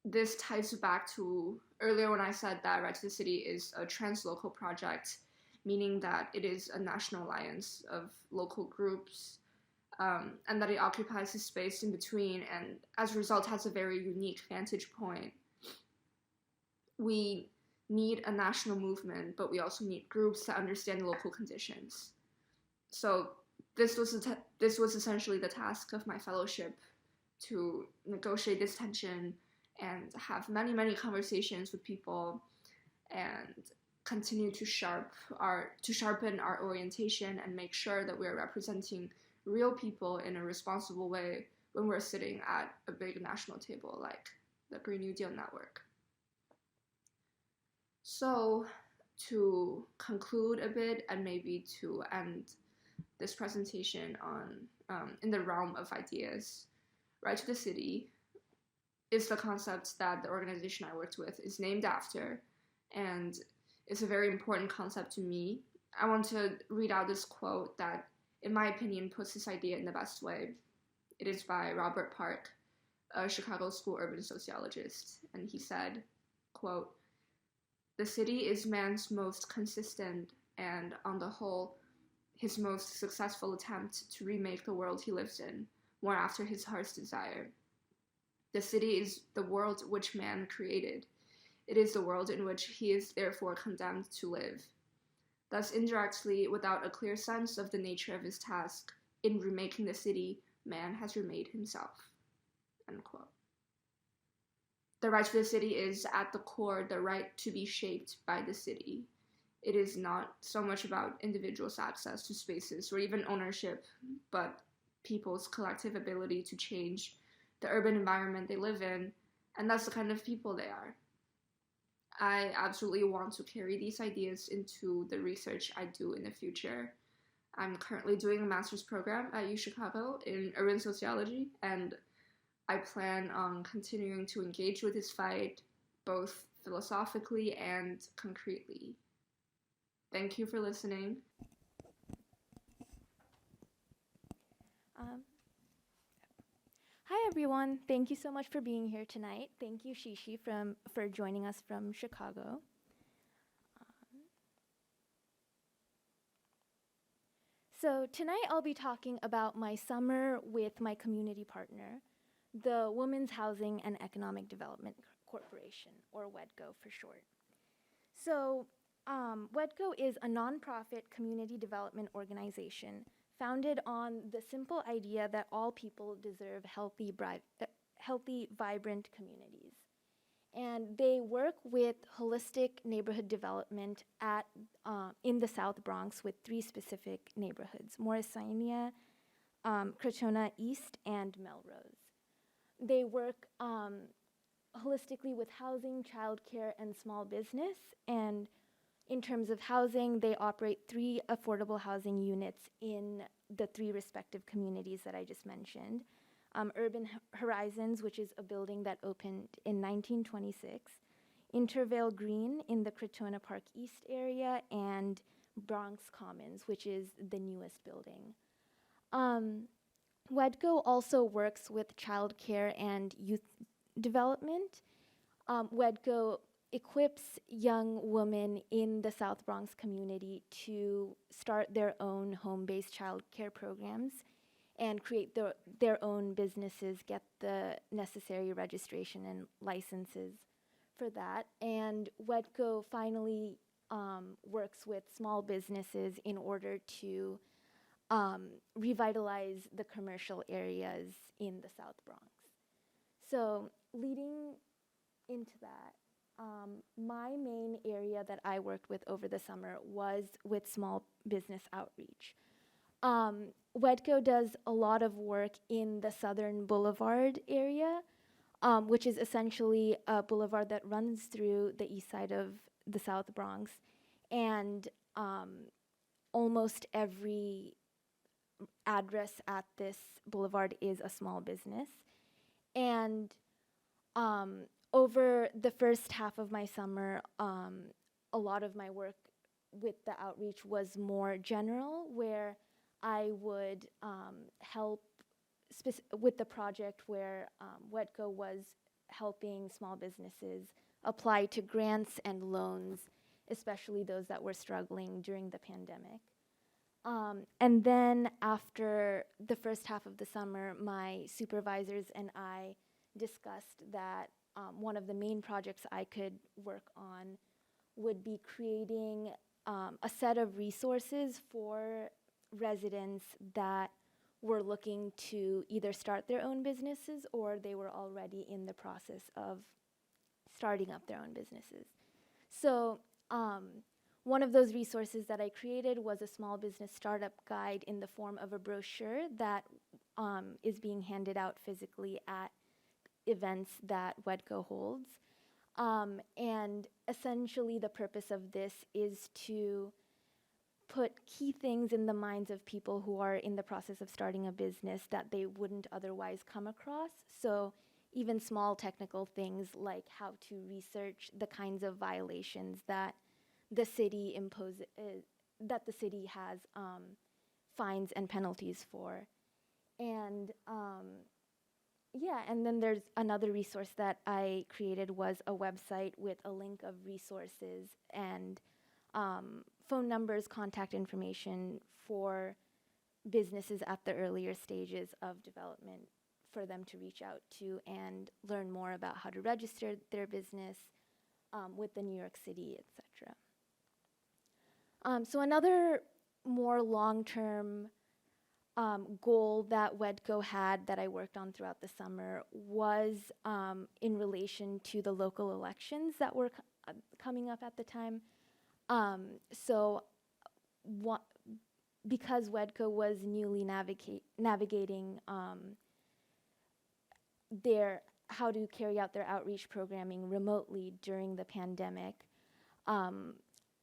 [SPEAKER 12] This ties back to earlier when I said that Right to the City is a translocal project, meaning that it is a national alliance of local groups, and that it occupies the space in between, and as a result has a very unique vantage point. We need a national movement, but we also need groups that understand local conditions. So this was essentially the task of my fellowship, to negotiate this tension and have many conversations with people and continue to sharpen our orientation and make sure that we're representing real people in a responsible way when we're sitting at a big national table like the Green New Deal Network. So to conclude a bit and maybe to end this presentation on in the realm of ideas, Right to the City is the concept that the organization I worked with is named after, and it's a very important concept to me. I want to read out this quote that, in my opinion, puts this idea in the best way. It is by Robert Park, a Chicago School urban sociologist, and he said, quote, "The city is man's most consistent and, on the whole, his most successful attempt to remake the world he lives in, more after his heart's desire. The city is the world which man created. It is the world in which he is therefore condemned to live. Thus, indirectly, without a clear sense of the nature of his task, in remaking the city, man has remade himself." End quote. The right to the city is, at the core, the right to be shaped by the city. It is not so much about individuals' access to spaces or even ownership, but people's collective ability to change the urban environment they live in, and that's the kind of people they are. I absolutely want to carry these ideas into the research I do in the future. I'm currently doing a master's program at U Chicago in urban sociology, and I plan on continuing to engage with this fight, both philosophically and concretely. Thank you for listening.
[SPEAKER 5] Hi everyone, thank you so much for being here tonight. Thank you Shishi for joining us from Chicago. So tonight I'll be talking about my summer with my community partner, the Women's Housing and Economic Development Corporation, or WEDCO for short. So WEDCO is a nonprofit community development organization founded on the simple idea that all people deserve healthy, vibrant communities. And they work with holistic neighborhood development in the South Bronx with 3 specific neighborhoods: Morrisania, Crotona East, and Melrose. They work holistically with housing, childcare, and small business. And in terms of housing, they operate 3 affordable housing units in the 3 respective communities that I just mentioned. Urban Horizons, which is a building that opened in 1926, Intervale Green in the Crotona Park East area, and Bronx Commons, which is the newest building. WEDCO also works with childcare and youth development. WEDCO equips young women in the South Bronx community to start their own home-based child care programs and create their own businesses, get the necessary registration and licenses for that. And WEDCO finally works with small businesses in order to revitalize the commercial areas in the South Bronx. So leading into that, my main area that I worked with over the summer was with small business outreach.
[SPEAKER 6] WEDCO does a lot of work in the Southern Boulevard area, which is essentially a boulevard that runs through the east side of the South Bronx. And almost every address at this boulevard is a small business. And over the first half of my summer, a lot of my work with the outreach was more general, where I would help with the project where WEDCO was helping small businesses apply to grants and loans, especially those that were struggling during the pandemic. And then after the first half of the summer, my supervisors and I discussed that one of the main projects I could work on would be creating a set of resources for residents that were looking to either start their own businesses or they were already in the process of starting up their own businesses. So one of those resources that I created was a small business startup guide in the form of a brochure that is being handed out physically at events that WEDCO holds. And essentially the purpose of this is to put key things in the minds of people who are in the process of starting a business that they wouldn't otherwise come across. So even small technical things like how to research the kinds of violations that the city imposes, that the city has fines and penalties for. And yeah, and then there's another resource that I created was a website with a link of resources and phone numbers, contact information for businesses at the earlier stages of development for them to reach out to and learn more about how to register their business with the New York City, etc. So another more long-term goal that WEDCO had that I worked on throughout the summer was in relation to the local elections that were coming up at the time. Because WEDCO was newly navigating how to carry out their outreach programming remotely during the pandemic,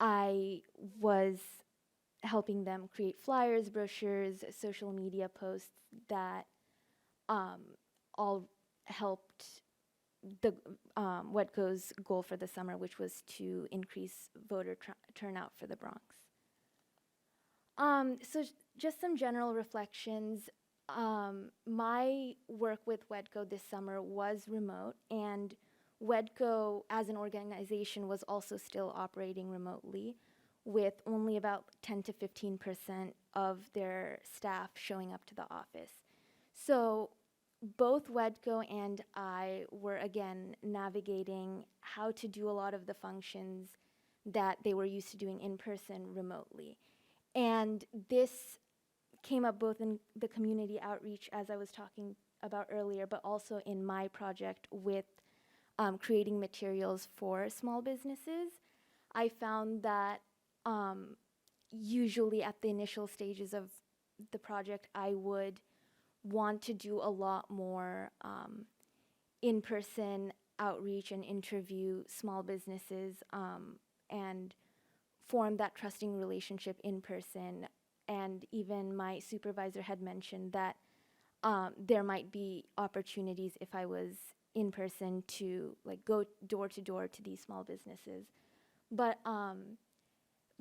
[SPEAKER 6] I was helping them create flyers, brochures, social media posts that all helped the WEDCO's goal for the summer, which was to increase voter turnout for the Bronx. So just some general reflections. My work with WEDCO this summer was remote, and WEDCO as an organization was also still operating remotely, with only about 10 to 15% of their staff showing up to the office. So both WEDCO and I were again navigating how to do a lot of the functions that they were used to doing in person remotely. And this came up both in the community outreach, as I was talking about earlier, but also in my project with creating materials for small businesses. I found that usually at the initial stages of the project, I would want to do a lot more in-person outreach and interview small businesses and form that trusting relationship in person. And even my supervisor had mentioned that there might be opportunities if I was in person to like go door to door to these small businesses. But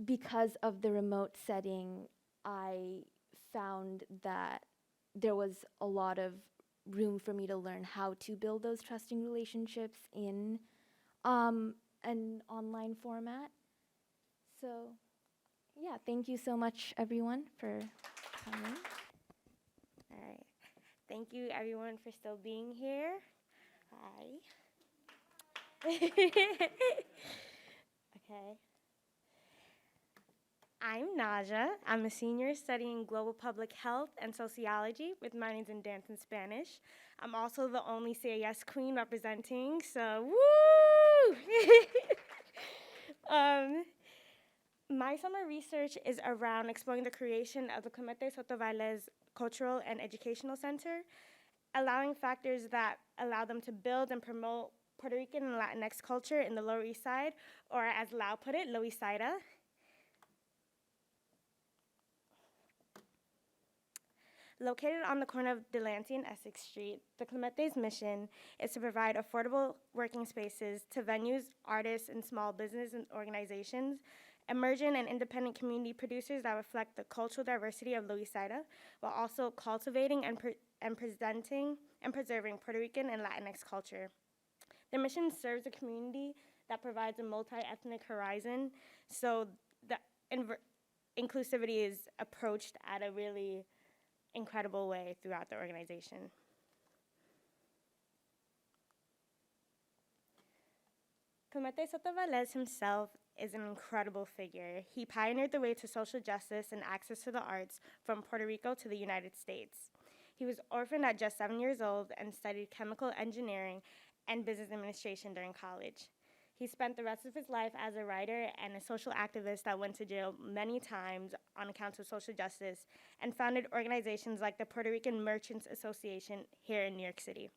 [SPEAKER 6] because of the remote setting, I found that there was a lot of room for me to learn how to build those trusting relationships in an online format. So yeah, thank you so much, everyone, for coming.
[SPEAKER 13] All right. Thank you, everyone, for still being here. Hi. Okay. I'm Naja. I'm a senior studying global public health and sociology with minors in dance and Spanish. I'm also the only Say Yes Queen representing, so woo! My summer research is around exploring the creation of the Clemente Soto Valdez Cultural and Educational Center, allowing factors that allow them to build and promote Puerto Rican and Latinx culture in the Lower East Side, or as Lau put it, Loisaida. Located on the corner of Delancey and Essex Street, the Clemente's mission is to provide affordable working spaces to venues, artists, and small business and organizations, emergent and independent community producers that reflect the cultural diversity of Loisaida, while also cultivating and presenting and preserving Puerto Rican and Latinx culture. Their mission serves a community that provides a multi-ethnic horizon, so the inclusivity is approached at a really incredible way throughout the organization. Clemente Soto Valdez himself is an incredible figure. He pioneered the way to social justice and access to the arts from Puerto Rico to the United States. He was orphaned at just 7 years old and studied chemical engineering and business administration during college. He spent the rest of his life as a writer and a social activist that went to jail many times on account of social justice and founded organizations like the Puerto Rican Merchants Association here in New York City.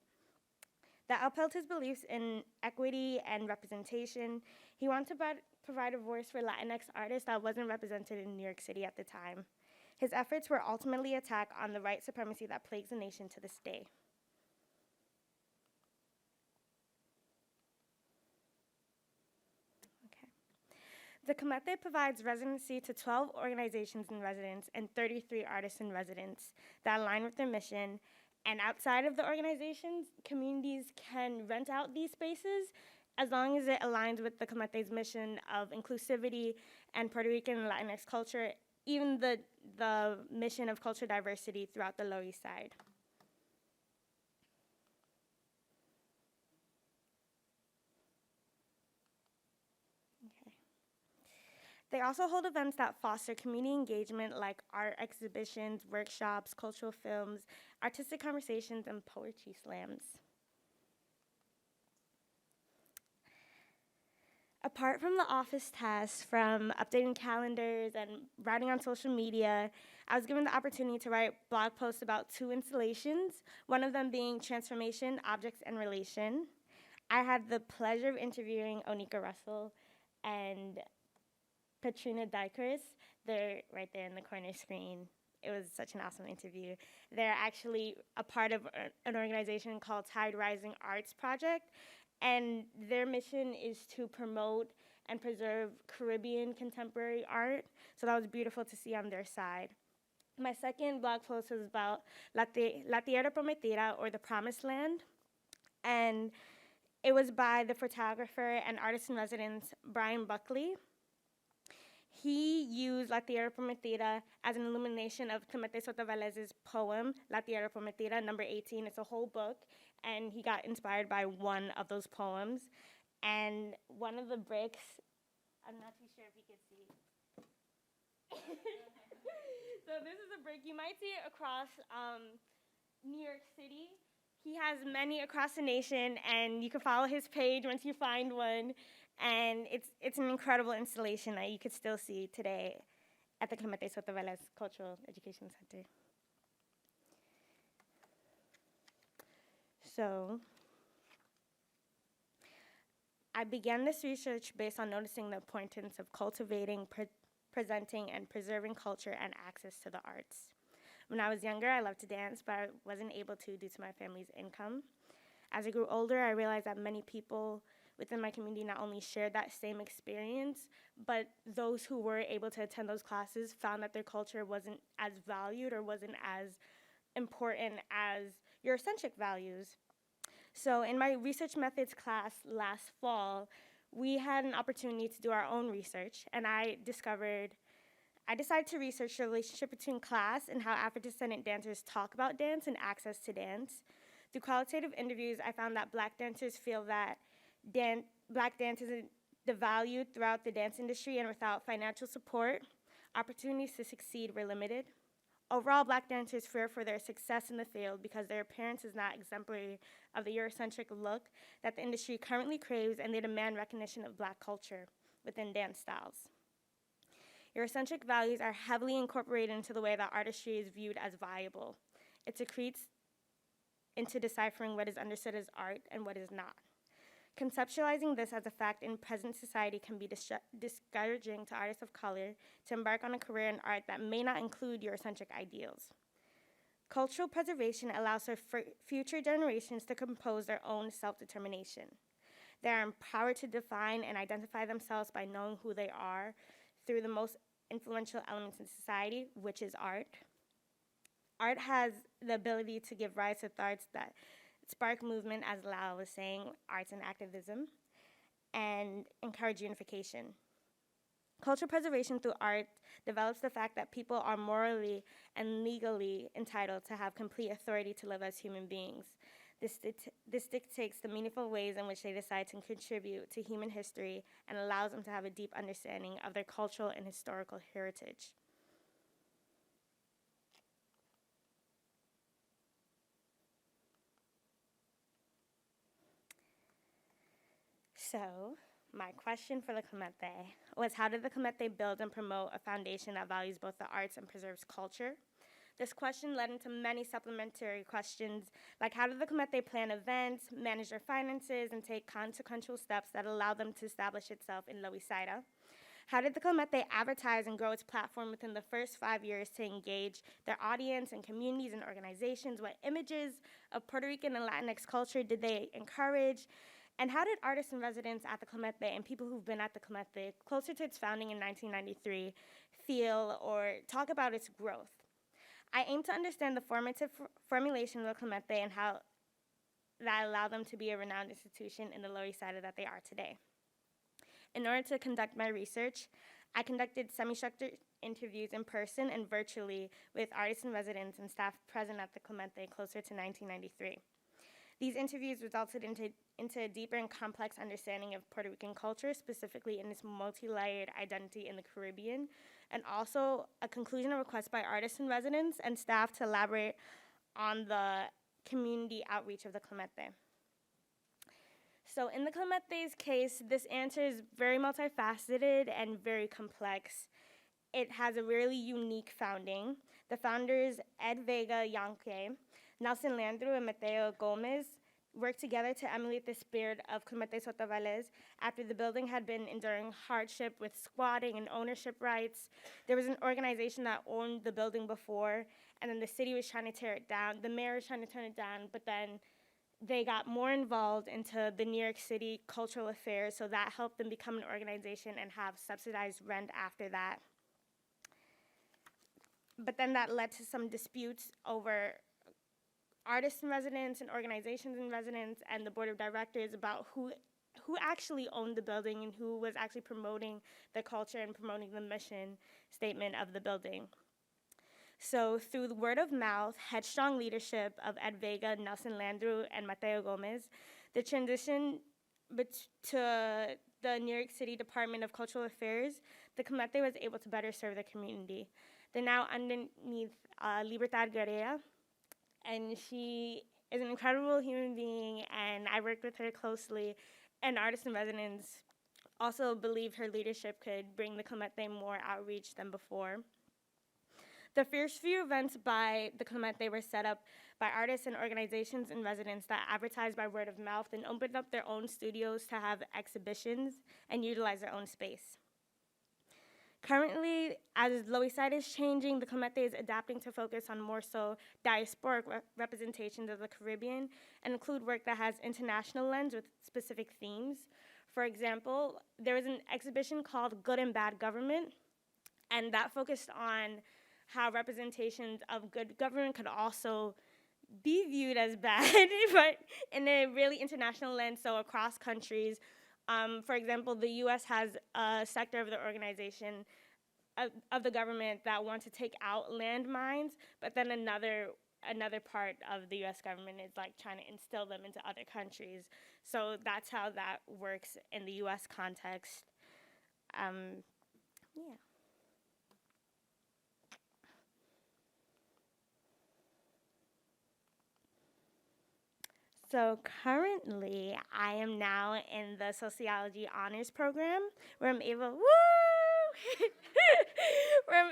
[SPEAKER 13] That upheld his beliefs in equity and representation. He wanted to provide a voice for Latinx artists that wasn't represented in New York City at the time. His efforts were ultimately attacked on the white supremacy that plagues the nation to this day. The Clemente provides residency to 12 organizations in residence and 33 artists in residence that align with their mission. And outside of the organizations, communities can rent out these spaces as long as it aligns with the Clemente's mission of inclusivity and Puerto Rican and Latinx culture, even the mission of cultural diversity throughout the Lower East Side. They also hold events that foster community engagement like art exhibitions, workshops, cultural films, artistic conversations, and poetry slams. Apart from the office tasks, from updating calendars and writing on social media, I was given the opportunity to write blog posts about 2 installations, one of them being Transformation, Objects, and Relation. I had the pleasure of interviewing Onika Russell and Katrina Dykers. They're right there in the corner screen. It was such an awesome interview. They're actually a part of an organization called Tide Rising Arts Project, and their mission is to promote and preserve Caribbean contemporary art, so that was beautiful to see on their side. My second blog post was about La Tierra Prometida, or the Promised Land, and it was by the photographer and artist-in-residence Brian Buckley. He used La Tierra Prometida as an illumination of Clemente Soto Valdez's poem, La Tierra Prometida, number 18. It's a whole book, and he got inspired by one of those poems. And one of the bricks, I'm not too sure if you can see. So this is a brick. You might see it across New York City. He has many across the nation, and you can follow his page once you find one. And it's an incredible installation that you could still see today at the Clemente Soto Valdez Cultural Education Center. So I began this research based on noticing the importance of cultivating, presenting, and preserving culture and access to the arts. When I was younger, I loved to dance, but I wasn't able to due to my family's income. As I grew older, I realized that many people within my community not only shared that same experience, but those who were able to attend those classes found that their culture wasn't as valued or wasn't as important as Eurocentric values. So in my research methods class last fall, we had an opportunity to do our own research, and I decided to research the relationship between class and how Afro-descendant dancers talk about dance and access to dance. Through qualitative interviews, I found that Black dancers feel that Black dance isn't devalued throughout the dance industry, and without financial support, opportunities to succeed were limited. Overall, Black dancers fear for their success in the field because their appearance is not exemplary of the Eurocentric look that the industry currently craves, and they demand recognition of Black culture within dance styles. Eurocentric values are heavily incorporated into the way that artistry is viewed as viable. It secretes into deciphering what is understood as art and what is not. Conceptualizing this as a fact in present society can be discouraging to artists of color to embark on a career in art that may not include Eurocentric ideals. Cultural preservation allows for future generations to compose their own self-determination. They are empowered to define and identify themselves by knowing who they are through the most influential elements in society, which is art. Art has the ability to give rise to thoughts that spark movement, as Lau was saying, arts and activism, and encourage unification. Cultural preservation through art develops the fact that people are morally and legally entitled to have complete authority to live as human beings. This dictates the meaningful ways in which they decide to contribute to human history and allows them to have a deep understanding of their cultural and historical heritage. So, my question for the Comete was, how did the Comete build and promote a foundation that values both the arts and preserves culture? This question led into many supplementary questions, like how did the Comete plan events, manage their finances, and take consequential steps that allow them to establish itself in Loisaida? How did the Comete advertise and grow its platform within the first 5 years to engage their audience and communities and organizations? What images of Puerto Rican and Latinx culture did they encourage? And how did artists in residence at the Comete and people who've been at the Comete closer to its founding in 1993 feel or talk about its growth? I aim to understand the formative formulation of the Comete and how that allowed them to be a renowned institution in the Lower East Side that they are today. In order to conduct my research, I conducted semi-structured interviews in person and virtually with artists in residence and staff present at the Comete closer to 1993. These interviews resulted into a deeper and complex understanding of Puerto Rican culture, specifically in its multi-layered identity in the Caribbean, and also a conclusion request by artists in residence and staff to elaborate on the community outreach of the Comete. So in the Comete's case, this answer is very multifaceted and very complex. It has a really unique founding. The founders, Ed Vega Yanque, Nelson Landru, and Mateo Gomez, worked together to emulate the spirit of Comete Sotavales after the building had been enduring hardship with squatting and ownership rights. There was an organization that owned the building before, and then the city was trying to tear it down. The mayor was trying to turn it down, but then they got more involved into the New York City cultural affairs, so that helped them become an organization and have subsidized rent after that. But then that led to some disputes over artists in residence and organizations in residence and the board of directors about who actually owned the building and who was actually promoting the culture and promoting the mission statement of the building. So through the word of mouth, headstrong leadership of Ed Vega, Nelson Landru, and Mateo Gomez, the transition to the New York City Department of Cultural Affairs, the Comete was able to better serve the community. They're now underneath Libertad Guerrera, and she is an incredible human being, and I worked with her closely, and artists in residence also believed her leadership could bring the Comete more outreach than before. The first few events by the Comete were set up by artists and organizations in residence that advertised by word of mouth and opened up their own studios to have exhibitions and utilize their own space. Currently, as Lower East Side is changing, the Comete is adapting to focus on more so diasporic representations of the Caribbean and include work that has international lens with specific themes. For example, there was an exhibition called Good and Bad Government, and that focused on how representations of good government could also be viewed as bad, but in a really international lens, so across countries. For example, the U.S. has a sector of the organization of the government that wants to take out landmines, but then another part of the U.S. government is like trying to instill them into other countries. So that's how that works in the U.S. context. Yeah. So currently, I am now in the sociology honors program where I'm able,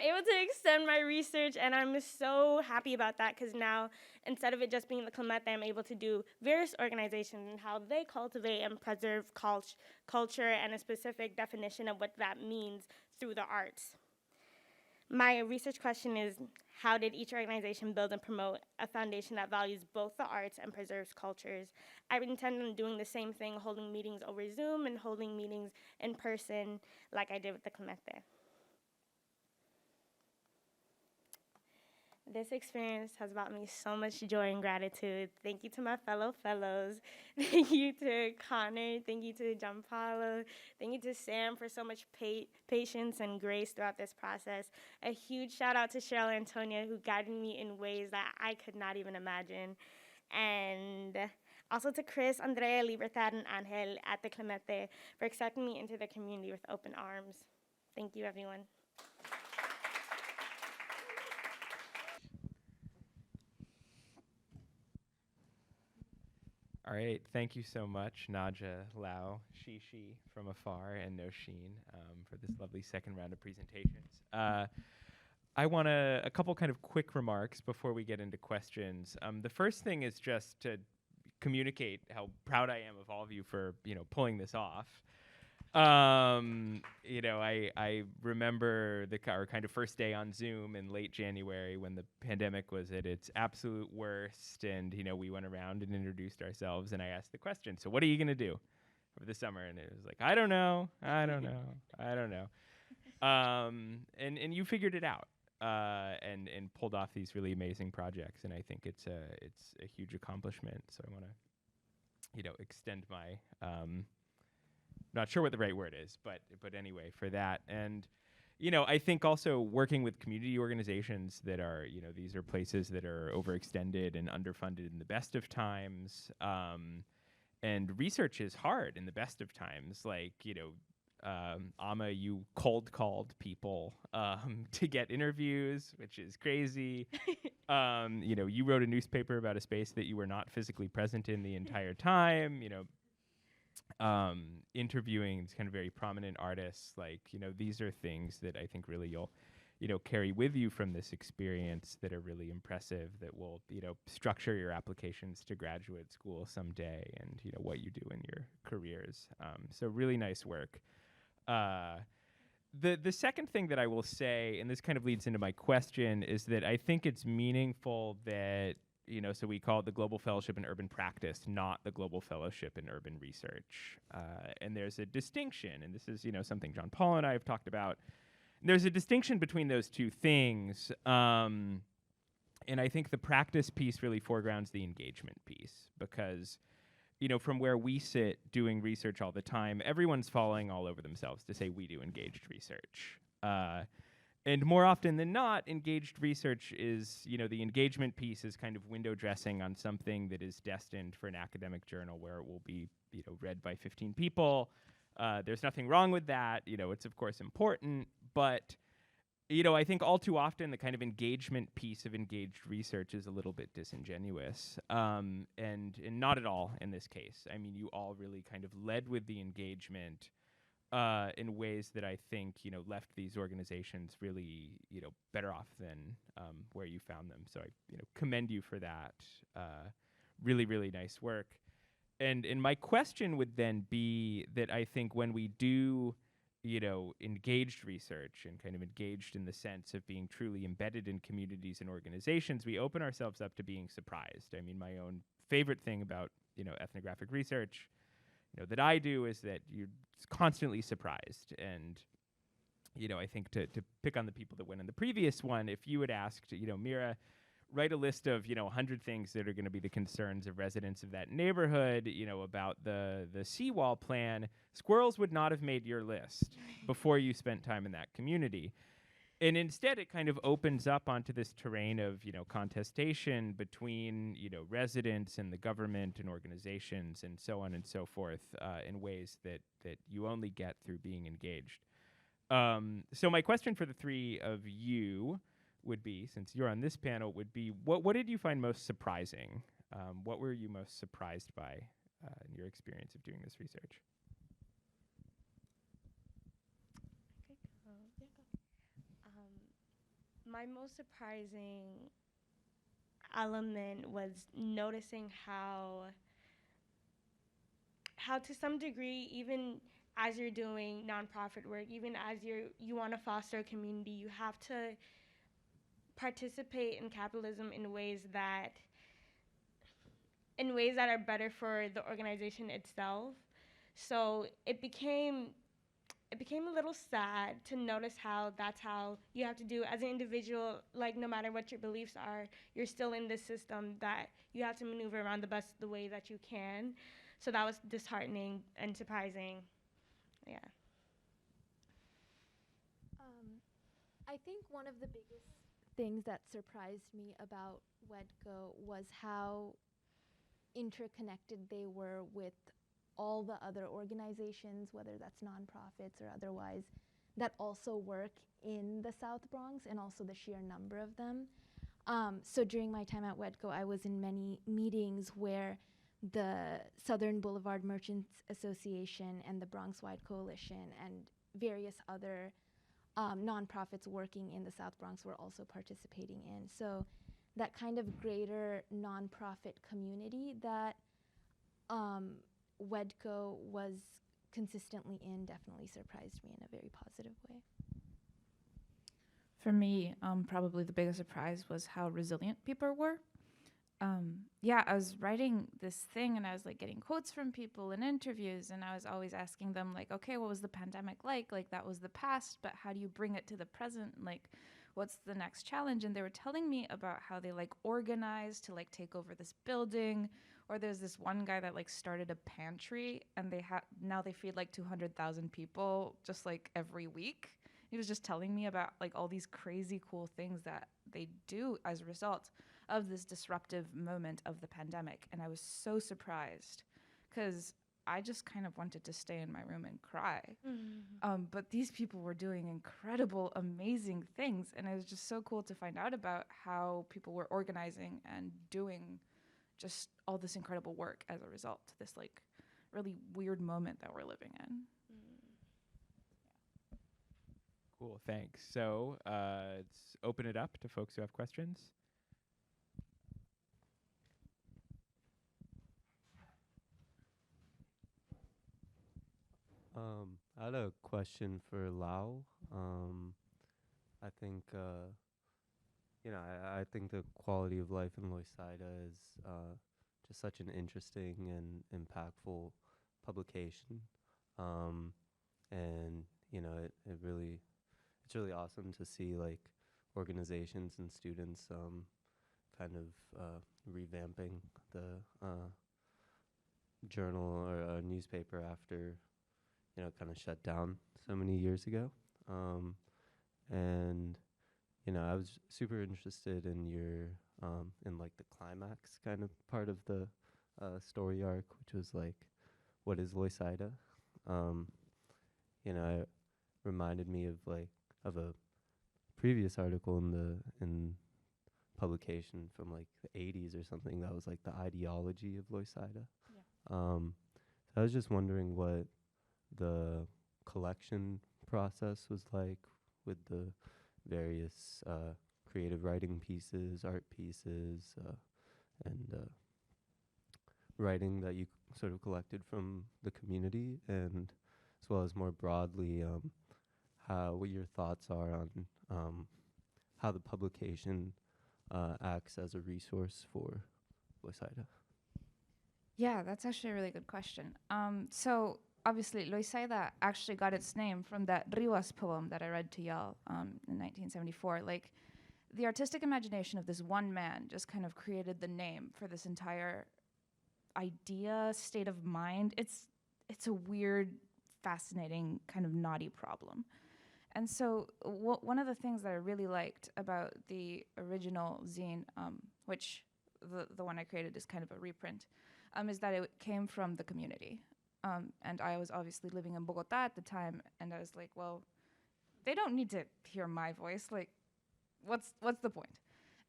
[SPEAKER 13] I'm able to extend my research, and I'm so happy about that because now, instead of it just being the Clemete, I'm able to do various organizations and how they cultivate and preserve culture and a specific definition of what that means through the arts. My research question is, how did each organization build and promote a foundation that values both the arts and preserves cultures? I intend on doing the same thing, holding meetings over Zoom and holding meetings in person like I did with the Clemete. This experience has brought me so much joy and gratitude. Thank you to my fellow fellows. Thank you to Connor. Thank you to Gianpaolo. Thank you to Sam for so much patience and grace throughout this process. A huge shout out to Cheryl Antonia, who guided me in ways that I could not even imagine. And also to Chris, Andrea, Libertad, and Angel at the Clemete for accepting me into the community with open arms. Thank you, everyone.
[SPEAKER 14] All right, thank you so much, Naja, Lau, Shishi from afar, and Nosheen for this lovely second round of presentations. I want a couple kind of quick remarks before we get into questions. The first thing is just to communicate how proud I am of all of you for pulling this off. I remember our kind of first day on Zoom in late January when the pandemic was at its absolute worst, and we went around and introduced ourselves, and I asked the question, so what are you going to do over the summer? And it was like, I don't know. And you figured it out and pulled off these really amazing projects, and I think it's a huge accomplishment. So I want to extend my not sure what the right word is, but anyway, for that. And, I think also working with community organizations that are, these are places that are overextended and underfunded in the best of times. And research is hard in the best of times. Like, Amma, you cold called people to get interviews, which is crazy. You wrote a newspaper about a space that you were not physically present in the entire time, interviewing these kind of very prominent artists, like, these are things that I think really you'll, carry with you from this experience that are really impressive, that will, structure your applications to graduate school someday and, what you do in your careers. So really nice work. The second thing that I will say, and this kind of leads into my question, is that I think it's meaningful that so we call it the Global Fellowship in Urban Practice, not the Global Fellowship in Urban Research. And there's a distinction, and this is, something Gianpaolo and I have talked about. There's a distinction between those two things. And I think the practice piece really foregrounds the engagement piece because, from where we sit doing research all the time, everyone's falling all over themselves to say we do engaged research. And more often than not, engaged research is, the engagement piece is kind of window dressing on something that is destined for an academic journal where it will be, read by 15 people. There's nothing wrong with that. It's of course important, but, I think all too often the kind of engagement piece of engaged research is a little bit disingenuous, and not at all in this case. I mean, you all really kind of led with the engagement in ways that I think, left these organizations really, better off than where you found them. So I, commend you for that. Really, really nice work. And my question would then be that I think when we do, engaged research and kind of engaged in the sense of being truly embedded in communities and organizations, we open ourselves up to being surprised. I mean, my own favorite thing about, ethnographic research that I do is that you're constantly surprised. And, I think to pick on the people that went in the previous one, if you had asked, Mira, write a list of, 100 things that are going to be the concerns of residents of that neighborhood, about the seawall plan, squirrels would not have made your list before you spent time in that community. And instead, it kind of opens up onto this terrain of, contestation between, residents and the government and organizations and so on and so forth in ways that you only get through being engaged. So my question for the three of you would be, since you're on this panel, would be, what did you find most surprising? What were you most surprised by in your experience of doing this research?
[SPEAKER 13] my most surprising element was noticing how to some degree, even as you're doing nonprofit work, even as you want to foster a community, you have to participate in capitalism in ways that are better for the organization itself. So it became a little sad to notice how that's how you have to do as an individual. Like, no matter what your beliefs are, you're still in this system that you have to maneuver around the way that you can. So that was disheartening and surprising. Yeah.
[SPEAKER 15] I think one of the biggest things that surprised me about WEDCO was how interconnected they were with all the other organizations, whether that's nonprofits or otherwise, that also work in the South Bronx, and also the sheer number of them. So during my time at WEDCO, I was in many meetings where the Southern Boulevard Merchants Association and the Bronx Wide Coalition and various other nonprofits working in the South Bronx were also participating in. So that kind of greater nonprofit community that WEDCO was consistently in definitely surprised me in a very positive way.
[SPEAKER 10] For me, probably the biggest surprise was how resilient people were. Yeah, I was writing this thing and I was like getting quotes from people in interviews, and I was always asking them like, okay, what was the pandemic like? Like, that was the past, but how do you bring it to the present? Like, what's the next challenge? And they were telling me about how they like organized to like take over this building, or there's this one guy that like started a pantry and now they feed like 200,000 people just like every week. He was just telling me about like all these crazy cool things that they do as a result of this disruptive moment of the pandemic. And I was so surprised because I just kind of wanted to stay in my room and cry.
[SPEAKER 13] Mm-hmm.
[SPEAKER 10] But these people were doing incredible, amazing things. And it was just so cool to find out about how people were organizing and doing just all this incredible work as a result to this like really weird moment that we're living in.
[SPEAKER 14] Cool, thanks. So let's open it up to folks who have questions.
[SPEAKER 16] I had a question for Lau. I think, I think the quality of life in Loisaida is just such an interesting and impactful publication. And, it's really awesome to see like organizations and students kind of revamping the journal or newspaper after kind of shut down so many years ago. And, I was super interested in your, in like the climax kind of part of the story arc, which was like, what is Loisaida? It reminded me of a previous article in publication from like the 80s or something that was like the ideology of Loisaida.
[SPEAKER 10] Yeah.
[SPEAKER 16] So I was just wondering what the collection process was like with the various creative writing pieces, art pieces, and writing that you sort of collected from the community, and as well as more broadly, what your thoughts are on how the publication acts as a resource for Loisaida.
[SPEAKER 10] Yeah, that's actually a really good question. So obviously, Loisaida actually got its name from that Rivas poem that I read to y'all in 1974. Like, the artistic imagination of this one man just kind of created the name for this entire idea, state of mind. It's a weird, fascinating, kind of naughty problem. And so one of the things that I really liked about the original zine, which the one I created is kind of a reprint, is that it came from the community. And I was obviously living in Bogota at the time, and I was like, well, they don't need to hear my voice. Like, what's the point?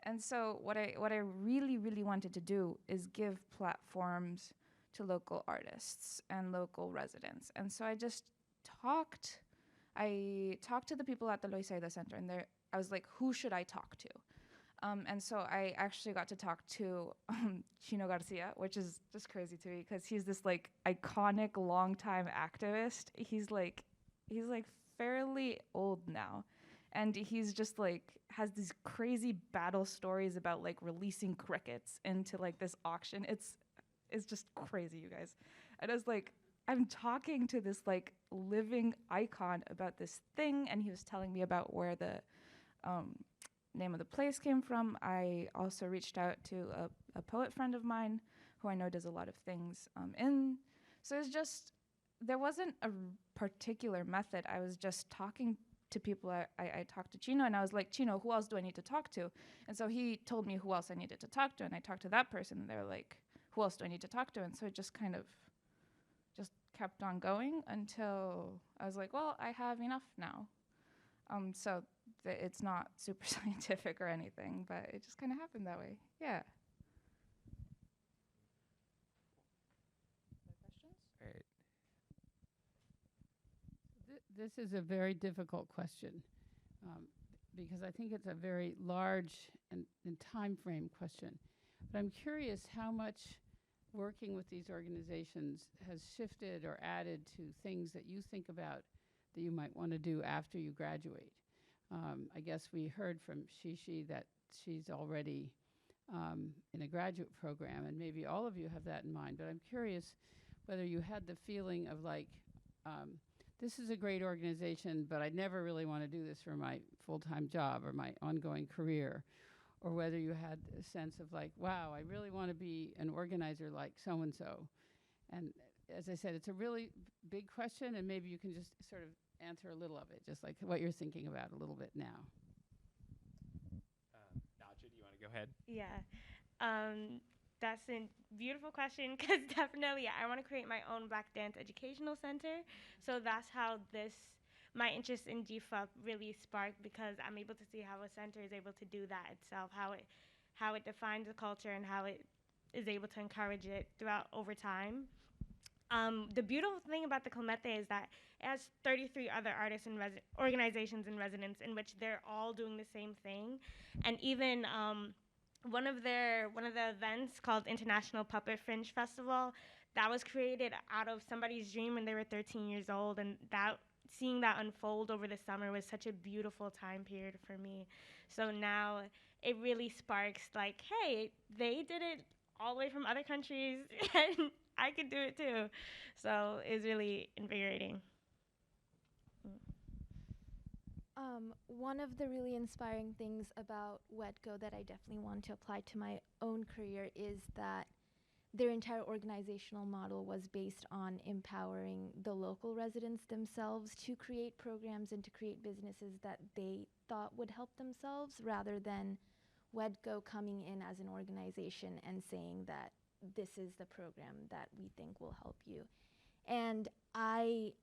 [SPEAKER 10] And so what I really, really wanted to do is give platforms to local artists and local residents. And so I just talked
[SPEAKER 11] I talked to the people at the Loisaida Center, and I was like, who should I talk to? And so I actually got to talk to Chino Garcia, which is just crazy to me because he's this like iconic longtime activist. He's like fairly old now, and he's just like has these crazy battle stories about like releasing crickets into like this auction. It's just crazy, you guys. And I was like, I'm talking to this like living icon about this thing, and he was telling me about where the name of the place came from. I also reached out to a poet friend of mine who I know does a lot of things so it's just, there wasn't a particular method. I was just talking to people. I talked to Chino, and I was like, Chino, who else do I need to talk to? And so he told me who else I needed to talk to, and I talked to that person, and they're like, who else do I need to talk to? And so it just kind of just kept on going until I was like, well, I have enough now. So it's not super scientific or anything, but it just kind of happened that way. Yeah.
[SPEAKER 14] Right.
[SPEAKER 2] This is a very difficult question because I think it's a very large and time frame question. But I'm curious how much working with these organizations has shifted or added to things that you think about that you might want to do after you graduate. I guess we heard from Shishi that she's already in a graduate program, and maybe all of you have that in mind, but I'm curious whether you had the feeling of like, this is a great organization, but I never really want to do this for my full-time job or my ongoing career, or whether you had a sense of like, wow, I really want to be an organizer like so-and-so. And as I said, it's a really big question, and maybe you can just sort of answer a little of it, just like what you're thinking about a little bit now.
[SPEAKER 14] Nacha, do you want to go ahead?
[SPEAKER 13] Yeah. That's a beautiful question because definitely I want to create my own Black Dance Educational Center. So that's how my interest in GFUP really sparked, because I'm able to see how a center is able to do that itself, how it defines a culture and how it is able to encourage it throughout over time. The beautiful thing about the Comete is that it has 33 other artists and organizations in residence in which they're all doing the same thing. And even one of the events called International Puppet Fringe Festival, that was created out of somebody's dream when they were 13 years old, and seeing that unfold over the summer was such a beautiful time period for me. So now it really sparks like, hey, they did it all the way from other countries, and I could do it too. So it's really invigorating.
[SPEAKER 15] One of the really inspiring things about WEDCO that I definitely want to apply to my own career is that their entire organizational model was based on empowering the local residents themselves to create programs and to create businesses that they thought would help themselves, rather than WEDCO coming in as an organization and saying that this is the program that we think will help you. And I'm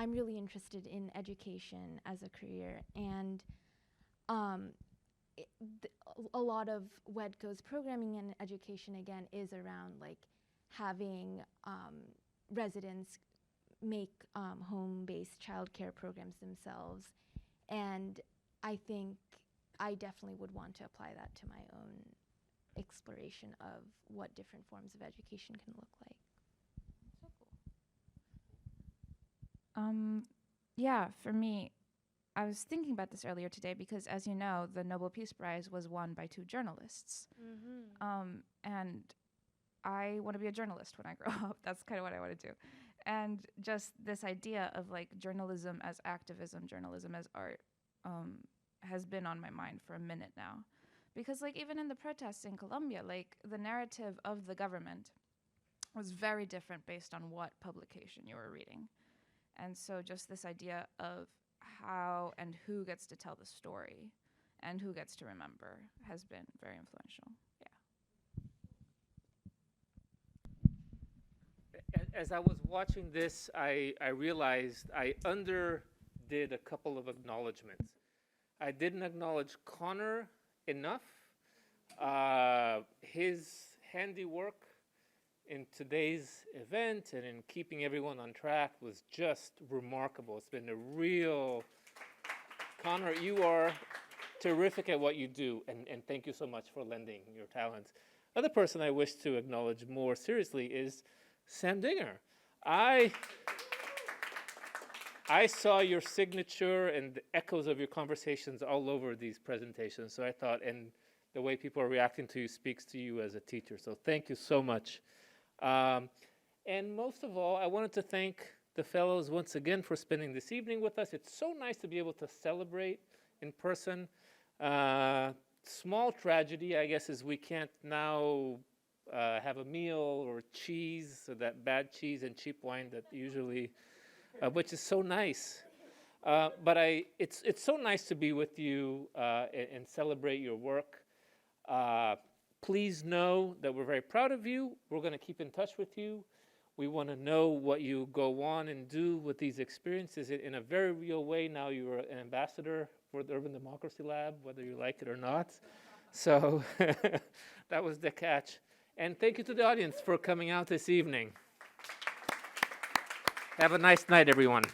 [SPEAKER 15] really interested in education as a career, and a lot of WEDCO's programming and education, again, is around like having residents make home-based childcare programs themselves. And I think I definitely would want to apply that to my own exploration of what different forms of education can look like.
[SPEAKER 11] So cool. Yeah, for me, I was thinking about this earlier today because, as you know, the Nobel Peace Prize was won by 2 journalists.
[SPEAKER 13] Mm-hmm.
[SPEAKER 11] And I want to be a journalist when I grow up. That's kind of what I want to do. And just this idea of like journalism as activism, journalism as art, has been on my mind for a minute now. Because like even in the protests in Colombia, like the narrative of the government was very different based on what publication you were reading. And so just this idea of how and who gets to tell the story and who gets to remember has been very influential. Yeah.
[SPEAKER 3] As I was watching this, I realized I underdid a couple of acknowledgments. I didn't acknowledge Connor enough. His handiwork in today's event and in keeping everyone on track was just remarkable. It's been a real, Connor, you are terrific at what you do, and thank you so much for lending your talents. Other person I wish to acknowledge more seriously is Sam Dinger. I saw your signature and the echoes of your conversations all over these presentations, so I thought, and the way people are reacting to you speaks to you as a teacher, so thank you so much. And most of all, I wanted to thank the fellows once again for spending this evening with us. It's so nice to be able to celebrate in person. Small tragedy, I guess, is we can't now have a meal or cheese, or that bad cheese and cheap wine that usually, which is so nice. But it's so nice to be with you and celebrate your work. Please know that we're very proud of you. We're going to keep in touch with you. We want to know what you go on and do with these experiences in a very real way. Now you're an ambassador for the Urban Democracy Lab, whether you like it or not. So that was the catch. And thank you to the audience for coming out this evening. Have a nice night, everyone.